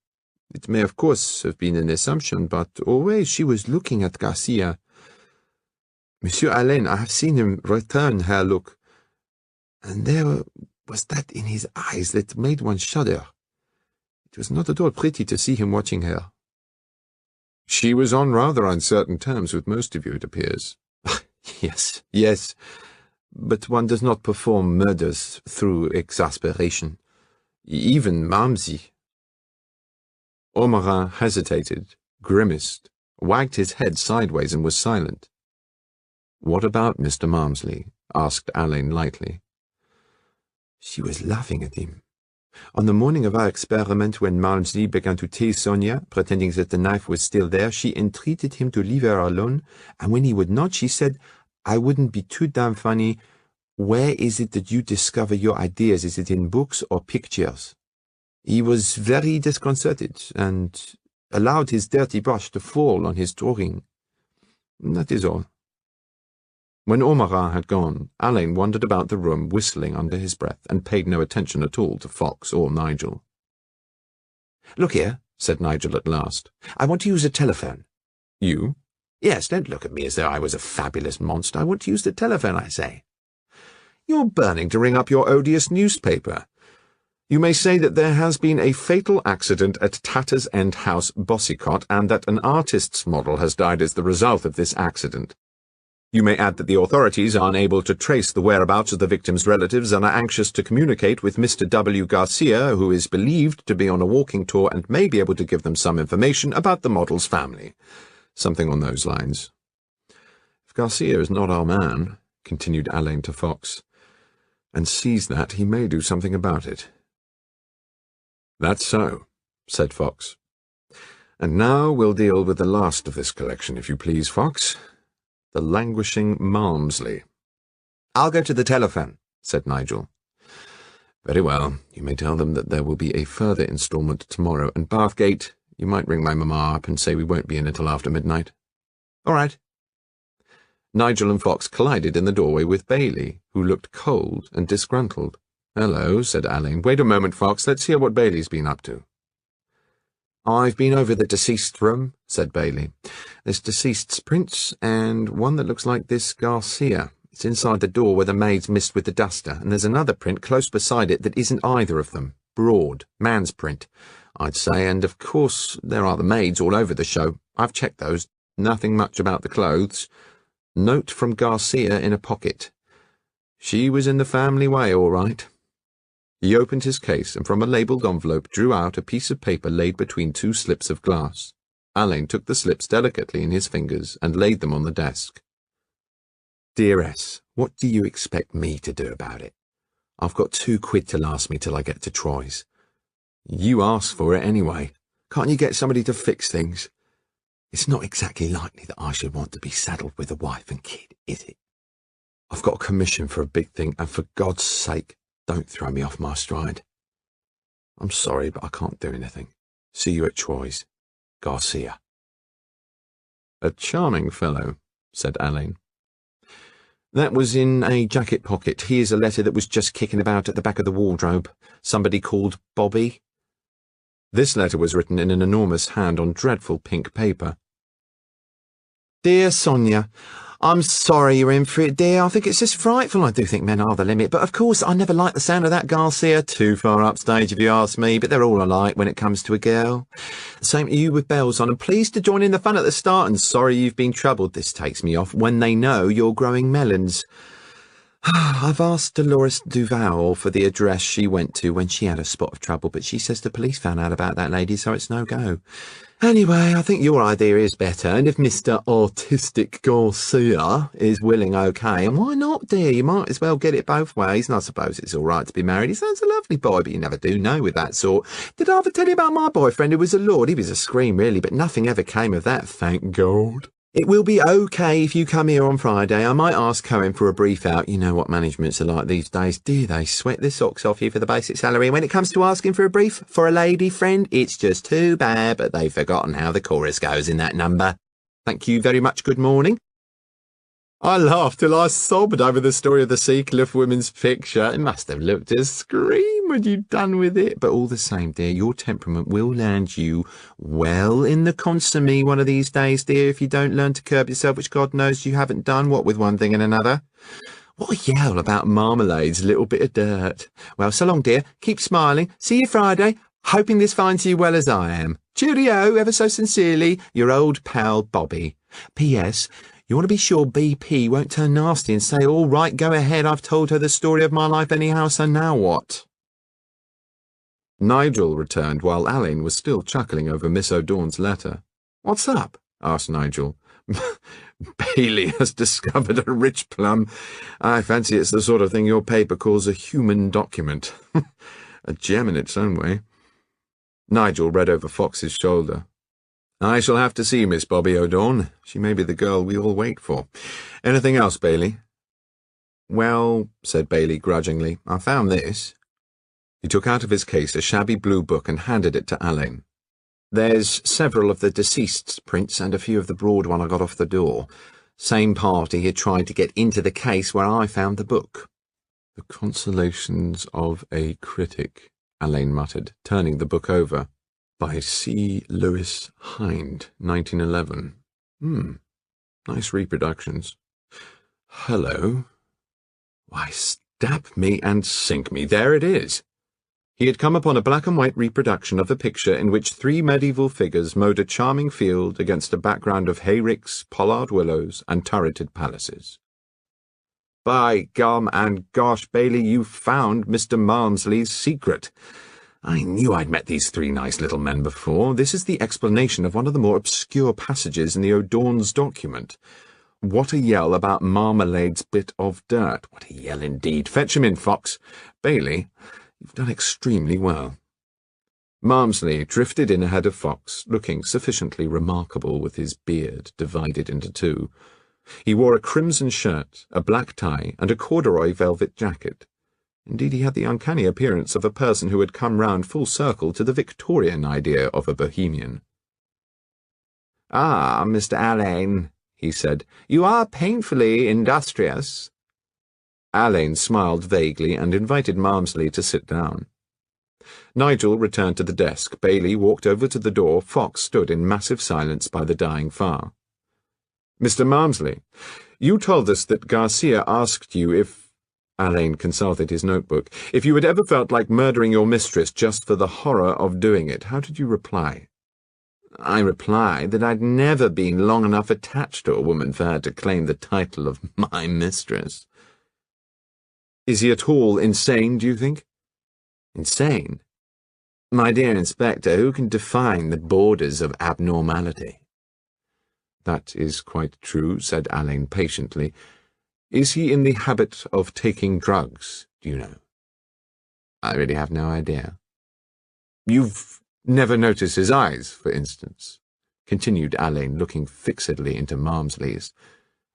It may, of course, have been an assumption, but always she was looking at Garcia. Monsieur Alleyn, I have seen him return her look, and there was that in his eyes that made one shudder. It was not at all pretty to see him watching her. She was on rather uncertain terms with most of you, it appears. Yes, but one does not perform murders through exasperation. Even Malmsey. Ormerin hesitated, grimaced, wagged his head sideways and was silent. What about Mr. Malmsley? Asked Alleyn lightly. She was laughing at him. On the morning of our experiment, when Malmsley began to tease Sonia, pretending that the knife was still there, she entreated him to leave her alone, and when he would not, she said, I wouldn't be too damn funny. Where is it that you discover your ideas? Is it in books or pictures? He was very disconcerted, and allowed his dirty brush to fall on his drawing. That is all. When Ormerin had gone, Alleyn wandered about the room, whistling under his breath, and paid no attention at all to Fox or Nigel. Look here, said Nigel at last. I want to use a telephone. You? Yes, don't look at me as though I was a fabulous monster. I want to use the telephone, I say. You're burning to ring up your odious newspaper. You may say that there has been a fatal accident at Tatter's End House, Bossicott, and that an artist's model has died as the result of this accident. You may add that the authorities are unable to trace the whereabouts of the victim's relatives and are anxious to communicate with Mr. W. Garcia, who is believed to be on a walking tour and may be able to give them some information about the model's family. Something on those lines. If Garcia is not our man, continued Alleyn to Fox, and sees that, he may do something about it. That's so, said Fox. And now we'll deal with the last of this collection, if you please, Fox. The languishing Malmsley. I'll go to the telephone, said Nigel. Very well. You may tell them that there will be a further instalment tomorrow, and Bathgate, you might ring my mamma up and say we won't be in until after midnight. All right. Nigel and Fox collided in the doorway with Bailey, who looked cold and disgruntled. Hello, said Alleyn. Wait a moment, Fox. Let's hear what Bailey's been up to. I've been over the deceased's room, said Bailey. There's deceased's prints, and one that looks like this Garcia. It's inside the door where the maid's missed with the duster, and there's another print close beside it that isn't either of them. Broad, man's print, I'd say, and of course there are the maids all over the show. I've checked those. Nothing much about the clothes. Note from Garcia in a pocket. She was in the family way, all right. He opened his case and from a labelled envelope drew out a piece of paper laid between two slips of glass. Alleyn took the slips delicately in his fingers and laid them on the desk. Dear S, what do you expect me to do about it? I've got £2 to last me till I get to Troy's. You asked for it anyway. Can't you get somebody to fix things? It's not exactly likely that I should want to be saddled with a wife and kid, is it? I've got a commission for a big thing, and for God's sake, don't throw me off my stride. I'm sorry, but I can't do anything. See you at Troy's. Garcia. A charming fellow, said Alleyn. That was in a jacket pocket. Here's a letter that was just kicking about at the back of the wardrobe. Somebody called Bobby. This letter was written in an enormous hand on dreadful pink paper. Dear Sonia, I'm sorry you're in for it, dear. I think it's just frightful. I do think men are the limit. But of course, I never liked the sound of that Garcia. Too far upstage, if you ask me. But they're all alike when it comes to a girl. Same to you with bells on. And pleased to join in the fun at the start. And sorry you've been troubled. This takes me off. When they know you're growing melons. I've asked Dolores Duval for the address she went to when she had a spot of trouble, but she says the police found out about that lady, so it's no go. Anyway, I think your idea is better, and if Mr. Artistic Garcia is willing, okay, and why not, dear? You might as well get it both ways, and I suppose it's all right to be married. He sounds a lovely boy, but you never do know with that sort. Did I ever tell you about my boyfriend who was a lord? He was a scream, really, but nothing ever came of that, thank God. It will be okay if you come here on Friday. I might ask Cohen for a brief out. You know what managements are like these days. Do they sweat the socks off you for the basic salary? When it comes to asking for a brief for a lady friend, it's just too bad, but they've forgotten how the chorus goes in that number. Thank you very much. Good morning. I laughed till I sobbed over the story of the Seacliff women's picture. It must have looked a scream when you'd done with it. But all the same, dear, your temperament will land you well in the consommé one of these days, dear, if you don't learn to curb yourself, which God knows you haven't done, what with one thing and another. What a yell about Marmalade's little bit of dirt. Well, so long, dear. Keep smiling. See you Friday. Hoping this finds you well as I am. Cheerio, ever so sincerely, your old pal, Bobby. P.S. You want to be sure BP won't turn nasty and say, all right, go ahead, I've told her the story of my life anyhow, so now what? Nigel returned while Alleyn was still chuckling over Miss O'Dorn's letter. What's up? Asked Nigel. Bailey has discovered a rich plum. I fancy it's the sort of thing your paper calls a human document. A gem in its own way. Nigel read over Fox's shoulder. I shall have to see Miss Bobby O'Dorn. She may be the girl we all wait for. Anything else, Bailey? Well, said Bailey grudgingly, I found this. He took out of his case a shabby blue book and handed it to Alleyn. There's several of the deceased's prints and a few of the broad one I got off the door. Same party had tried to get into the case where I found the book. The Consolations of a Critic, Alleyn muttered, turning the book over. By C. Lewis Hind, 1911. Nice reproductions. Hello. Why, stab me and sink me, there it is. He had come upon a black and white reproduction of the picture in which 3 medieval figures mowed a charming field against a background of hayricks, pollard willows, and turreted palaces. By gum and gosh, Bailey, you found Mr. Malmsley's secret. I knew I'd met these 3 nice little men before. This is the explanation of one of the more obscure passages in the O'Dorn's document. What a yell about Marmalade's bit of dirt. What a yell indeed. Fetch him in, Fox. Bailey, you've done extremely well. Malmsley drifted in ahead of Fox, looking sufficiently remarkable with his beard divided into 2. He wore a crimson shirt, a black tie, and a corduroy velvet jacket. Indeed, he had the uncanny appearance of a person who had come round full circle to the Victorian idea of a bohemian. "Ah, Mr. Alleyn," he said, "you are painfully industrious." Alleyn smiled vaguely and invited Malmsley to sit down. Nigel returned to the desk. Bailey walked over to the door. Fox stood in massive silence by the dying fire. "Mr. Malmsley, you told us that Garcia asked you if—" Alleyn consulted his notebook. "If you had ever felt like murdering your mistress just for the horror of doing it, how did you reply?" "I replied that I'd never been long enough attached to a woman for her to claim the title of my mistress." "Is he at all insane, do you think?" "Insane? My dear Inspector, who can define the borders of abnormality?" "That is quite true," said Alleyn patiently. "Is he in the habit of taking drugs, do you know?" "I really have no idea." "You've never noticed his eyes, for instance?" continued Alleyn, looking fixedly into Malmsley's.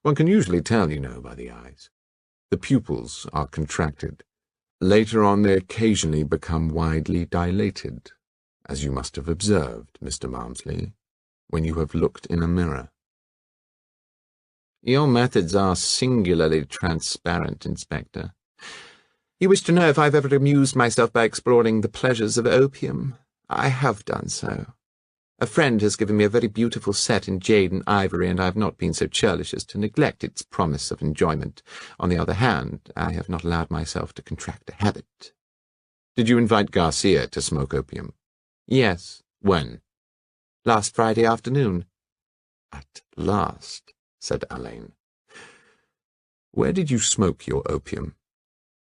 "One can usually tell, you know, by the eyes. The pupils are contracted. Later on they occasionally become widely dilated, as you must have observed, Mr. Malmsley, when you have looked in a mirror." "Your methods are singularly transparent, Inspector. You wish to know if I've ever amused myself by exploring the pleasures of opium? I have done so. A friend has given me a very beautiful set in jade and ivory, and I have not been so churlish as to neglect its promise of enjoyment. On the other hand, I have not allowed myself to contract a habit." "Did you invite Garcia to smoke opium?" "Yes." "When?" "Last Friday afternoon." "At last," said Alleyn. "Where did you smoke your opium?"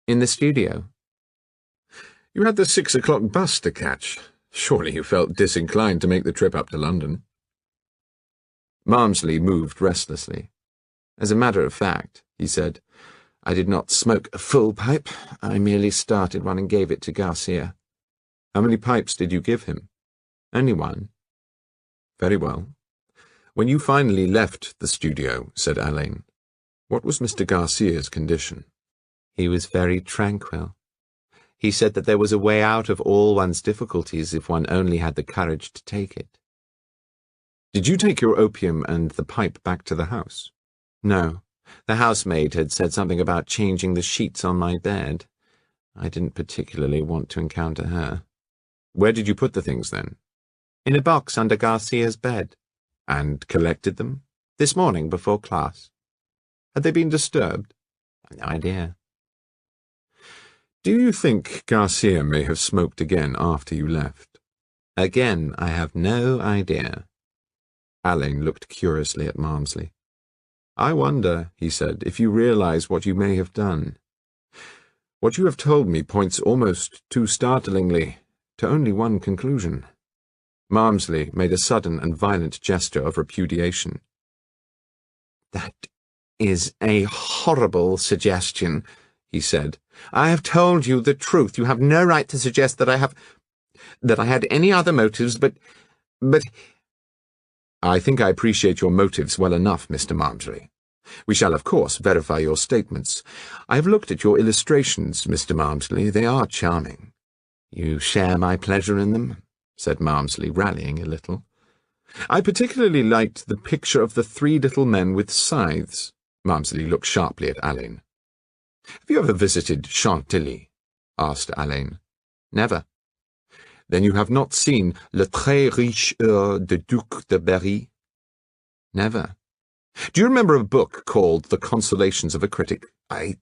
"In the studio." "You had the 6 o'clock bus to catch. Surely you felt disinclined to make the trip up to London." Malmsley moved restlessly. "As a matter of fact," he said, "I did not smoke a full pipe. I merely started one and gave it to Garcia." "How many pipes did you give him?" "Only one." "Very well. When you finally left the studio, said Alleyn, what was Mr. Garcia's condition? He was very tranquil. He said that there was a way out of all one's difficulties if one only had the courage to take it. Did you take your opium and the pipe back to the house? No. The housemaid had said something about changing the sheets on my bed. I didn't particularly want to encounter her. Where did you put the things, then? In a box under Garcia's bed. And collected them? This morning before class. Had they been disturbed? No idea. Do you think Garcia may have smoked again after you left? Again, I have no idea. Alleyn looked curiously at Malmsley. I wonder, he said, if you realize what you may have done. What you have told me points almost too startlingly to only one conclusion. Malmsley made a sudden and violent gesture of repudiation. That is a horrible suggestion, he said. I have told you the truth. You have no right to suggest that I had any other motives, but... I think I appreciate your motives well enough, Mr. Malmsley. We shall, of course, verify your statements. I have looked at your illustrations, Mr. Malmsley. They are charming. You share my pleasure in them, said Malmsley, rallying a little. I particularly liked the picture of the three little men with scythes. Malmsley looked sharply at Alleyn. Have you ever visited Chantilly? Asked Alleyn. Never. Then you have not seen Le Très Riche Heure de Duc de Berry? Never. Do you remember a book called The Consolations of a Critic? I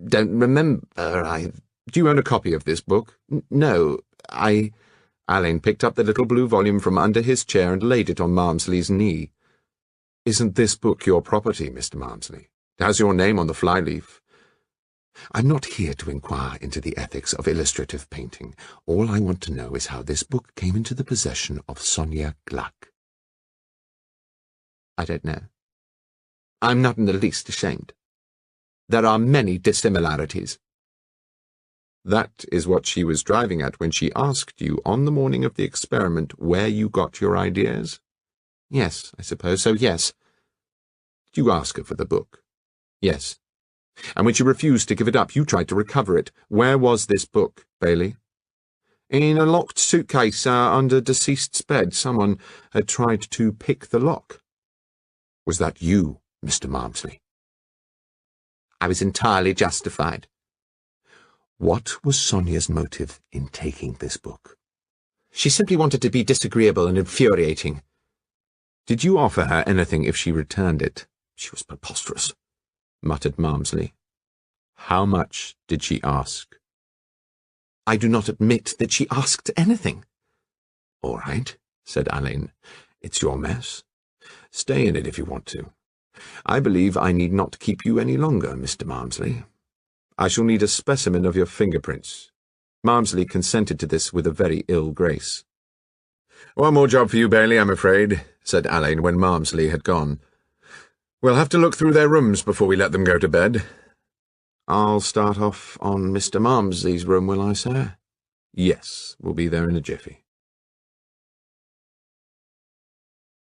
don't remember. Do you own a copy of this book? No, Alleyn picked up the little blue volume from under his chair and laid it on Malmsley's knee. Isn't this book your property, Mr. Malmsley? It has your name on the flyleaf. I'm not here to inquire into the ethics of illustrative painting. All I want to know is how this book came into the possession of Sonia Gluck. I don't know. I'm not in the least ashamed. There are many dissimilarities. That is what she was driving at when she asked you on the morning of the experiment where you got your ideas? Yes, I suppose so, yes. Did you ask her for the book? Yes. And when she refused to give it up, you tried to recover it. Where was this book, Bailey? In a locked suitcase under deceased's bed. Someone had tried to pick the lock. Was that you, Mr. Malmsley? I was entirely justified. What was Sonia's motive in taking this book? She simply wanted to be disagreeable and infuriating. Did you offer her anything if she returned it? She was preposterous, muttered Malmsley. How much did she ask? I do not admit that she asked anything. All right, said Alleyn. It's your mess. Stay in it if you want to. I believe I need not keep you any longer, Mr. Malmsley. I shall need a specimen of your fingerprints. Malmsley consented to this with a very ill grace. One more job for you, Bailey, I'm afraid, said Alleyn when Malmsley had gone. We'll have to look through their rooms before we let them go to bed. I'll start off on Mr. Malmsley's room, will I, sir? Yes, we'll be there in a jiffy.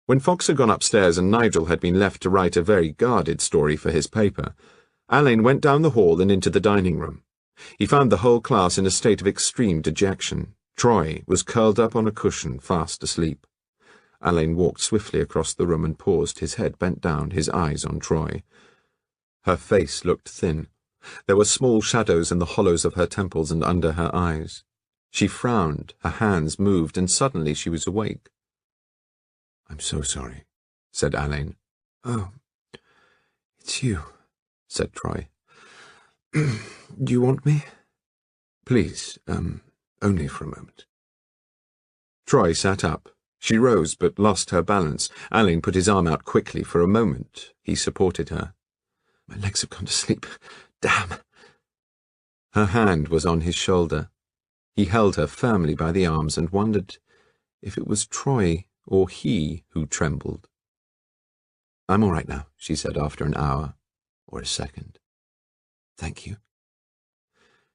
When Fox had gone upstairs and Nigel had been left to write a very guarded story for his paper, Alleyn went down the hall and into the dining room. He found the whole class in a state of extreme dejection. Troy was curled up on a cushion, fast asleep. Alleyn walked swiftly across the room and paused, his head bent down, his eyes on Troy. Her face looked thin. There were small shadows in the hollows of her temples and under her eyes. She frowned, her hands moved, and suddenly she was awake. "I'm so sorry," said Alleyn. "Oh, it's you," said Troy. "Do you want me?" "Please, only for a moment." Troy sat up. She rose, but lost her balance. Alleyn put his arm out quickly. For a moment he supported her. "My legs have gone to sleep. Damn!" Her hand was on his shoulder. He held her firmly by the arms and wondered if it was Troy or he who trembled. "I'm all right now," she said after an hour, or a second. "Thank you."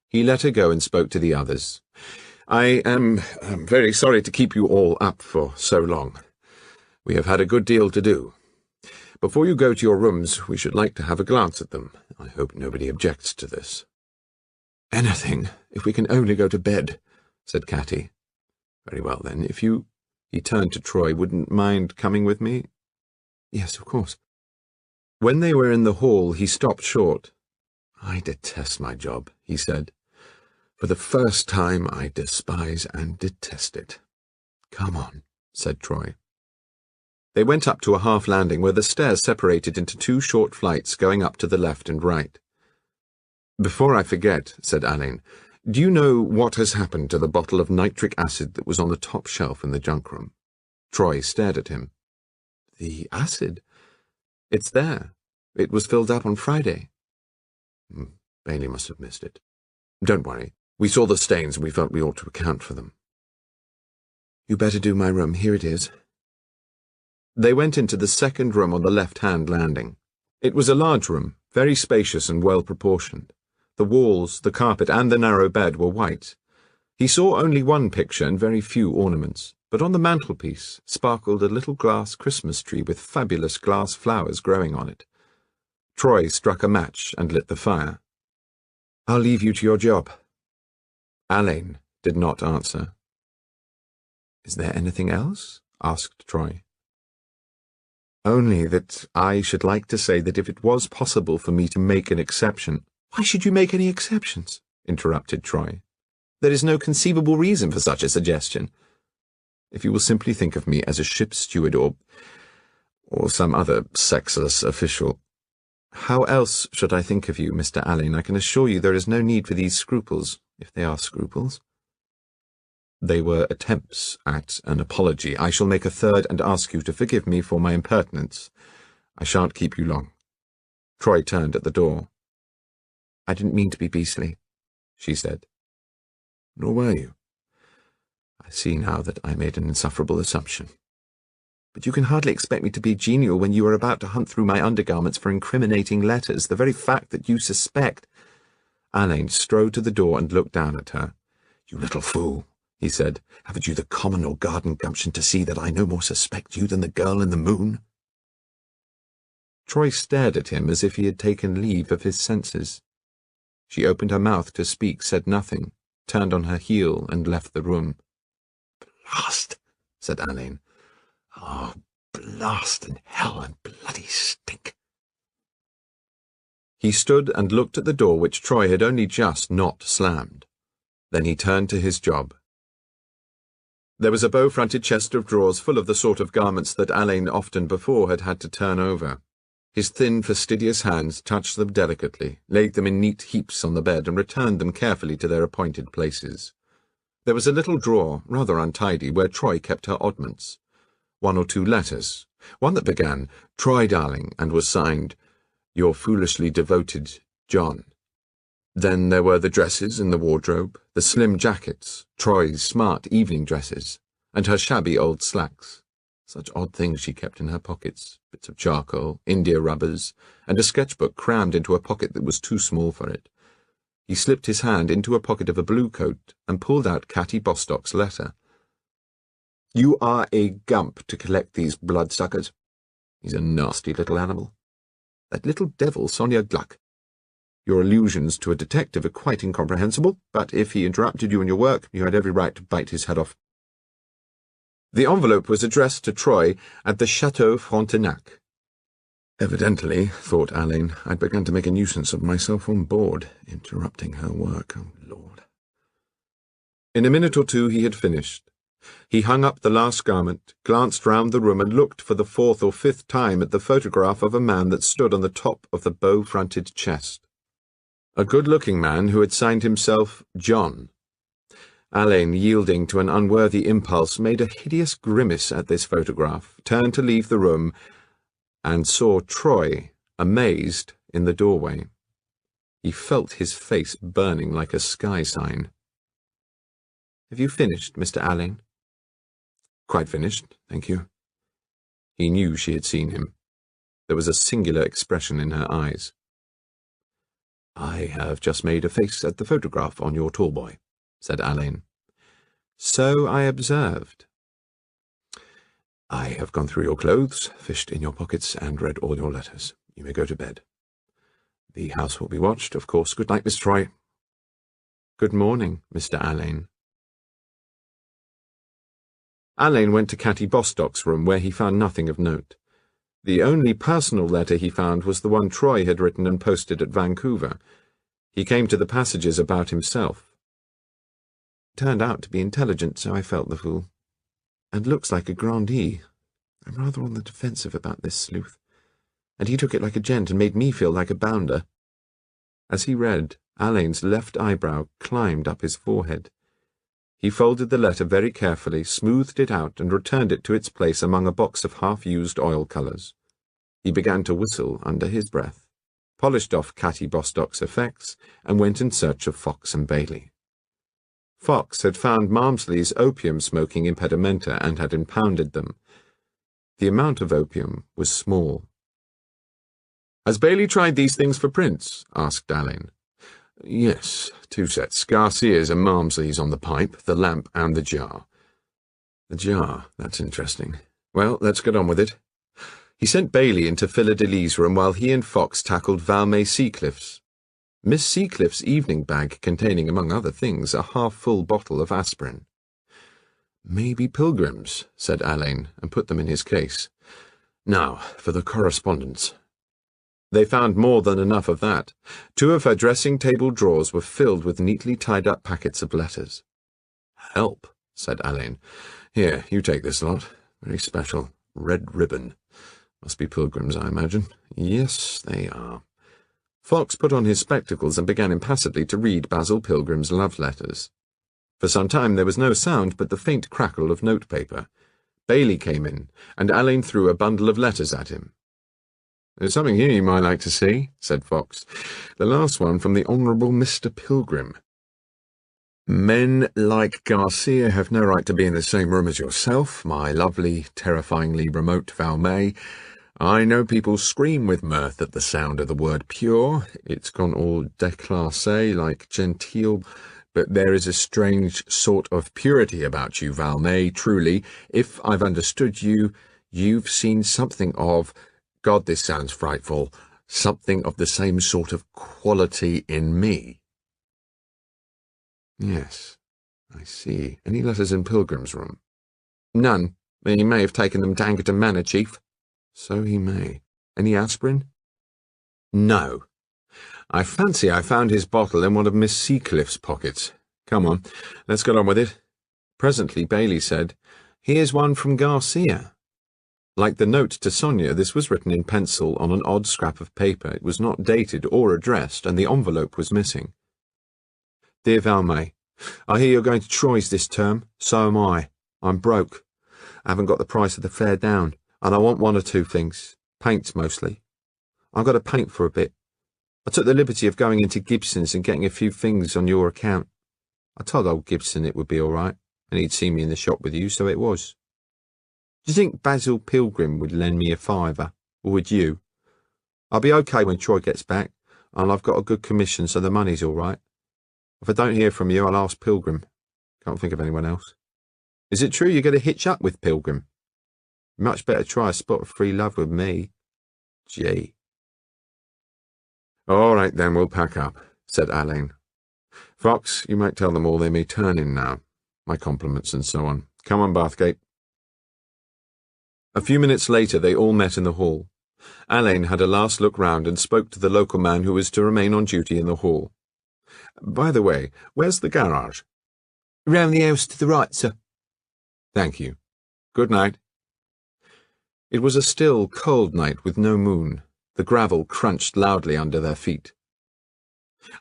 He let her go and spoke to the others. I'm very sorry to keep you all up for so long. We have had a good deal to do. Before you go to your rooms, we should like to have a glance at them. I hope nobody objects to this." "Anything, if we can only go to bed," said Catty. "Very well, then. If you—" He turned to Troy. "Wouldn't mind coming with me?" "Yes, of course." When they were in the hall, he stopped short. "I detest my job," he said. "For the first time, I despise and detest it." "Come on," said Troy. They went up to a half landing where the stairs separated into two short flights going up to the left and right. "Before I forget," said Alleyn, "do you know what has happened to the bottle of nitric acid that was on the top shelf in the junk room?" Troy stared at him. "The acid?" "It's there. It was filled up on Friday." Bailey must have missed it. "Don't worry. We saw the stains and we felt we ought to account for them." "You better do my room. Here it is." They went into the second room on the left-hand landing. It was a large room, very spacious and well-proportioned. The walls, the carpet, and the narrow bed were white. He saw only one picture and very few ornaments, but on the mantelpiece sparkled a little glass Christmas tree with fabulous glass flowers growing on it. Troy struck a match and lit the fire. "I'll leave you to your job." Alleyn did not answer. "Is there anything else?" asked Troy. "Only that I should like to say that if it was possible for me to make an exception—" "Why should you make any exceptions?" interrupted Troy. "There is no conceivable reason for such a suggestion." "If you will simply think of me as a ship's steward or some other sexless official—" "How else should I think of you, Mr. Alleyn? I can assure you there is no need for these scruples, if they are scruples." "They were attempts at an apology. I shall make a third and ask you to forgive me for my impertinence. I shan't keep you long." Troy turned at the door. "I didn't mean to be beastly," she said. "Nor were you. I see now that I made an insufferable assumption." "But you can hardly expect me to be genial when you are about to hunt through my undergarments for incriminating letters. The very fact that you suspect—" Alleyn strode to the door and looked down at her. "You little fool," he said. "Haven't you the common or garden gumption to see that I no more suspect you than the girl in the moon?" Troy stared at him as if he had taken leave of his senses. She opened her mouth to speak, said nothing, turned on her heel and left the room. "Blast!" said Alleyn. "Oh, blast and hell and bloody stink!" He stood and looked at the door which Troy had only just not slammed. Then he turned to his job. There was a bow-fronted chest of drawers full of the sort of garments that Alleyn often before had had to turn over. His thin, fastidious hands touched them delicately, laid them in neat heaps on the bed, and returned them carefully to their appointed places. There was a little drawer, rather untidy, where Troy kept her oddments. 1 or 2 letters, one that began, "Troy, darling," and was signed, "Your foolishly devoted John." Then there were the dresses in the wardrobe, the slim jackets, Troy's smart evening dresses, and her shabby old slacks. Such odd things she kept in her pockets, bits of charcoal, India rubbers, and a sketchbook crammed into a pocket that was too small for it. He slipped his hand into a pocket of a blue coat and pulled out Catty Bostock's letter. "You are a gump to collect these bloodsuckers. He's a nasty little animal. That little devil Sonia Gluck. Your allusions to a detective are quite incomprehensible, but if he interrupted you in your work, you had every right to bite his head off." The envelope was addressed to Troy at the Chateau Frontenac. Evidently, thought Alleyn, I'd begun to make a nuisance of myself on board, interrupting her work. Oh, Lord. In a minute or two he had finished. He hung up the last garment, glanced round the room, and looked for the 4th or 5th time at the photograph of a man that stood on the top of the bow-fronted chest. A good-looking man who had signed himself John. Alleyn, yielding to an unworthy impulse, made a hideous grimace at this photograph, turned to leave the room, and saw Troy, amazed, in the doorway. He felt his face burning like a sky sign. "Have you finished, Mr. Alleyn?" "Quite finished, thank you." He knew she had seen him. There was a singular expression in her eyes. "I have just made a face at the photograph on your tall boy," said Alleyn. "So I observed." I have gone through your clothes, fished in your pockets, and read all your letters. You may go to bed. The house will be watched, of course. Good night, Miss Troy. Good morning, Mr. Alleyn. Alleyn went to Catty Bostock's room, where he found nothing of note. The only personal letter he found was the one Troy had written and posted at Vancouver. He came to the passages about himself. Turned out to be intelligent, so I felt the fool. And looks like a grandee. I'm rather on the defensive about this sleuth. And he took it like a gent and made me feel like a bounder. As he read, Alleyn's left eyebrow climbed up his forehead. He folded the letter very carefully, smoothed it out, and returned it to its place among a box of half-used oil colours. He began to whistle under his breath, polished off Catty Bostock's effects, and went in search of Fox and Bailey. Fox had found Malmsley's opium-smoking impedimenta and had impounded them. The amount of opium was small. "Has Bailey tried these things for prints?" asked Alleyn. "Yes, 2 sets. Garcia's and Malmsley's on the pipe, the lamp and the jar." "The jar, that's interesting. Well, let's get on with it." He sent Bailey into Philadelphia's room while he and Fox tackled Valmay Seacliff's. Miss Seacliff's evening bag containing, among other things, a half-full bottle of aspirin. "Maybe pilgrims," said Alleyn, and put them in his case. "Now, for the correspondence." They found more than enough of that. 2 of her dressing-table drawers were filled with neatly tied-up packets of letters. "Help," said Alleyn. "Here, you take this lot. Very special. Red ribbon. Must be pilgrims, I imagine. Yes, they are." Fox put on his spectacles and began impassively to read Basil Pilgrim's love letters. For some time there was no sound but the faint crackle of notepaper. Bailey came in, and Alleyn threw a bundle of letters at him. "There's something here you might like to see," said Fox. "The last one from the Honourable Mr. Pilgrim. Men like Garcia have no right to be in the same room as yourself, my lovely, terrifyingly remote Valmay. I know people scream with mirth at the sound of the word pure. It's gone all déclassé, like genteel, but there is a strange sort of purity about you, Valmay, truly. If I've understood you, you've seen something of, God, this sounds frightful, something of the same sort of quality in me." "Yes, I see. Any letters in Pilgrim's room?" "None. He may have taken them to Angerton Manor, Chief." "So he may. Any aspirin?" "No. I fancy I found his bottle in one of Miss Seacliff's pockets. Come on, let's get on with it." Presently Bailey said, "Here's one from Garcia." Like the note to Sonia, this was written in pencil on an odd scrap of paper. It was not dated or addressed, and the envelope was missing. "Dear Valmay, I hear you're going to Troy's this term. So am I. I'm broke. I haven't got the price of the fare down, and I want 1 or 2 things. Paints, mostly. I've got to paint for a bit. I took the liberty of going into Gibson's and getting a few things on your account. I told old Gibson it would be all right, and he'd see me in the shop with you, so it was. Do you think Basil Pilgrim would lend me a £5, or would you? I'll be okay when Troy gets back, and I've got a good commission, so the money's all right. If I don't hear from you, I'll ask Pilgrim. Can't think of anyone else. Is it true you're going to hitch up with Pilgrim? Much better try a spot of free love with me. Gee." "All right, then, we'll pack up," said Alleyn. "Fox, you might tell them all they may turn in now. My compliments and so on. Come on, Bathgate." A few minutes later they all met in the hall. Alleyn had a last look round and spoke to the local man who was to remain on duty in the hall. "By the way, where's the garage?" "Round the house to the right, sir." "Thank you. Good night." It was a still, cold night with no moon. The gravel crunched loudly under their feet.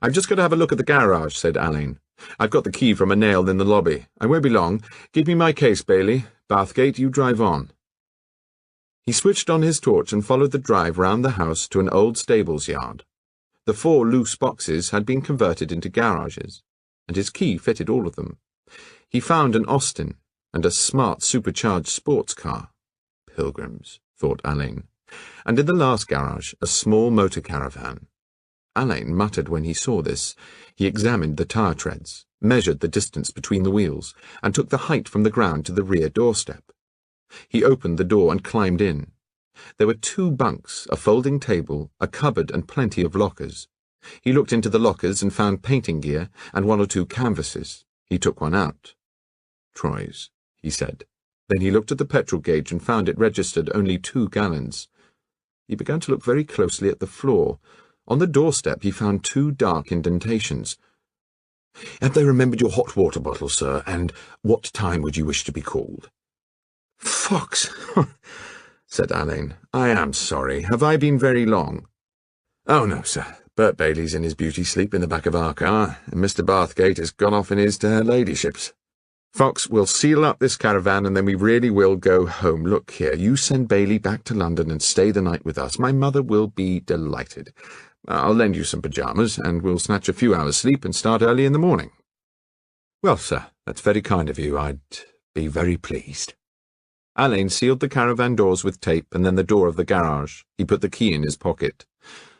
"I've just got to have a look at the garage," said Alleyn. "I've got the key from a nail in the lobby. I won't be long. Give me my case, Bailey. Bathgate, you drive on." He switched on his torch and followed the drive round the house to an old stables yard. The 4 loose boxes had been converted into garages, and his key fitted all of them. He found an Austin and a smart supercharged sports car. Pilgrims, thought Alleyn. And in the last garage, a small motor caravan. Alleyn muttered when he saw this. He examined the tire treads, measured the distance between the wheels, and took the height from the ground to the rear doorstep. He opened the door and climbed in. There were 2 bunks, a folding table, a cupboard and plenty of lockers. He looked into the lockers and found painting gear and 1 or 2 canvases. He took one out. "Troyes," he said. Then he looked at the petrol gauge and found it registered only 2 gallons. He began to look very closely at the floor. On the doorstep he found 2 dark indentations. "Have they remembered your hot water bottle, sir, and what time would you wish to be called?" "Fox," said Alleyn. "I am sorry. Have I been very long?" "Oh, no, sir. Bert Bailey's in his beauty sleep in the back of our car, and Mr. Bathgate has gone off in his to her ladyship's. Fox, we'll seal up this caravan, and then we really will go home. Look here, you send Bailey back to London and stay the night with us. My mother will be delighted. I'll lend you some pyjamas, and we'll snatch a few hours' sleep and start early in the morning." "Well, sir, that's very kind of you. I'd be very pleased." Alleyn sealed the caravan doors with tape and then the door of the garage. He put the key in his pocket.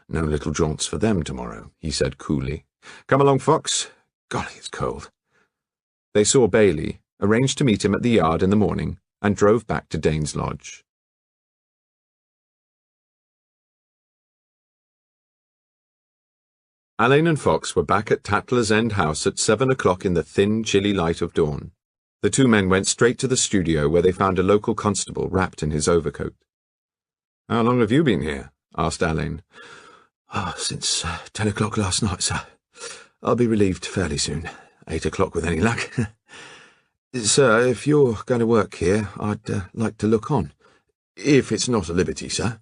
"No little jaunts for them tomorrow," he said coolly. "Come along, Fox. Golly, it's cold." They saw Bailey, arranged to meet him at the yard in the morning, and drove back to Dane's Lodge. Alleyn and Fox were back at Tatler's End House at 7 o'clock in the thin, chilly light of dawn. The 2 men went straight to the studio, where they found a local constable wrapped in his overcoat. "How long have you been here?" asked Alleyn. Since 10 o'clock last night, sir. I'll be relieved fairly soon. 8 o'clock with any luck. Sir, if you're going to work here, I'd like to look on. If it's not a liberty, sir."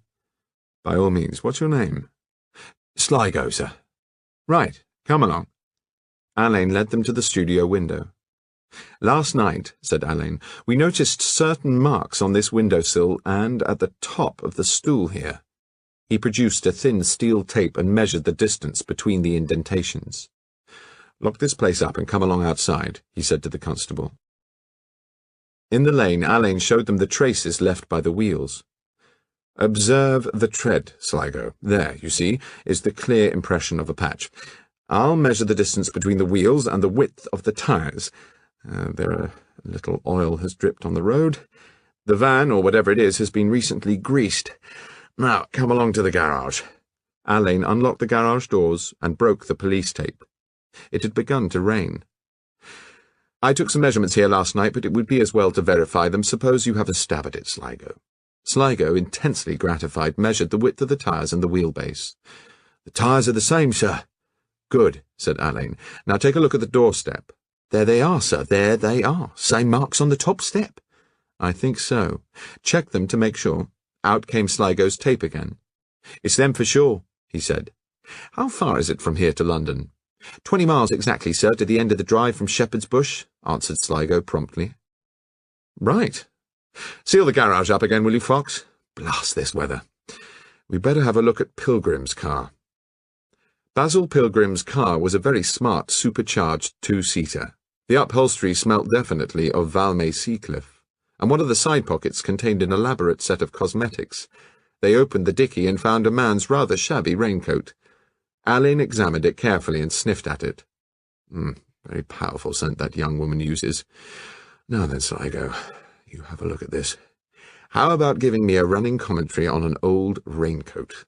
"By all means. What's your name?" "Sligo, sir." "Right. Come along." Alleyn led them to the studio window. "Last night," said Alleyn, "we noticed certain marks on this windowsill and at the top of the stool here." He produced a thin steel tape and measured the distance between the indentations. "Lock this place up and come along outside," he said to the constable. In the lane, Alleyn showed them the traces left by the wheels. "Observe the tread, Sligo. There, you see, is the clear impression of a patch. I'll measure the distance between the wheels and the width of the tyres. There a little oil has dripped on the road. The van, or whatever it is, has been recently greased. Now, come along to the garage." Alleyn unlocked the garage doors and broke the police tape. It had begun to rain. "I took some measurements here last night, but it would be as well to verify them. Suppose you have a stab at it, Sligo." Sligo, intensely gratified, measured the width of the tyres and the wheelbase. "The tyres are the same, sir." "Good," said Alleyn. "Now take a look at the doorstep." "There they are, sir. There they are. Same marks on the top step." "I think so. Check them to make sure." Out came Sligo's tape again. "It's them for sure," he said. "How far is it from here to London?" 20 miles exactly, sir, to the end of the drive from Shepherd's Bush," answered Sligo promptly. "Right. Seal the garage up again, will you, Fox? Blast this weather. We'd better have a look at Pilgrim's car." Basil Pilgrim's car was a very smart, supercharged 2-seater. The upholstery smelt definitely of Valmay Seacliff, and one of the side pockets contained an elaborate set of cosmetics. They opened the dicky and found a man's rather shabby raincoat. Alleyn examined it carefully and sniffed at it. Very powerful scent that young woman uses. Now then, Sligo, you have a look at this. How about giving me a running commentary on an old raincoat?"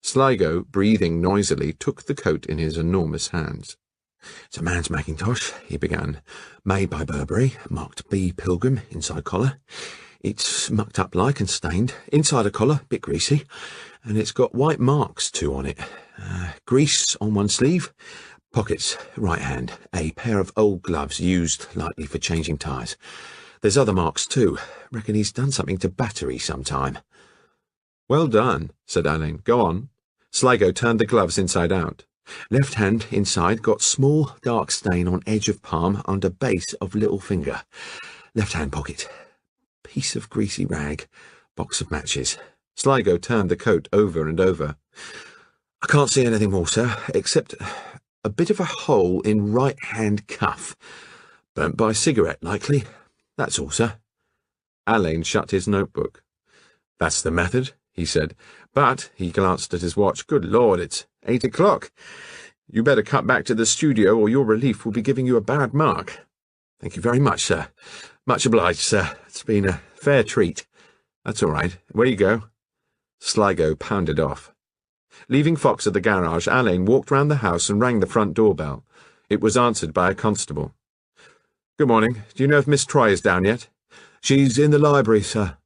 Sligo, breathing noisily, took the coat in his enormous hands. "It's a man's mackintosh," he began. "Made by Burberry, marked B. Pilgrim, inside collar. It's mucked up like and stained. Inside a collar, bit greasy, and it's got white marks too on it. Grease on one sleeve. Pockets, right hand. A pair of old gloves used likely for changing tyres. There's other marks too. Reckon he's done something to battery sometime." "Well done," said Alleyn. "Go on." Sligo turned the gloves inside out. Left hand inside got small dark stain on edge of palm under base of little finger. Left hand pocket. Piece of greasy rag. Box of matches. Sligo turned the coat over and over. "I can't see anything more, sir, except a bit of a hole in right-hand cuff. Burnt by cigarette, likely. That's all, sir." Alleyn shut his notebook. "That's the method," he said. "But," he glanced at his watch, "good Lord, it's 8 o'clock. You better cut back to the studio, or your relief will be giving you a bad mark." "Thank you very much, sir. Much obliged, sir. It's been a fair treat. That's all right. Where you go?" Sligo pounded off. Leaving Fox at the garage, Alleyn walked round the house and rang the front doorbell. It was answered by a constable. "Good morning. Do you know if Miss Troy is down yet?" "She's in the library, sir."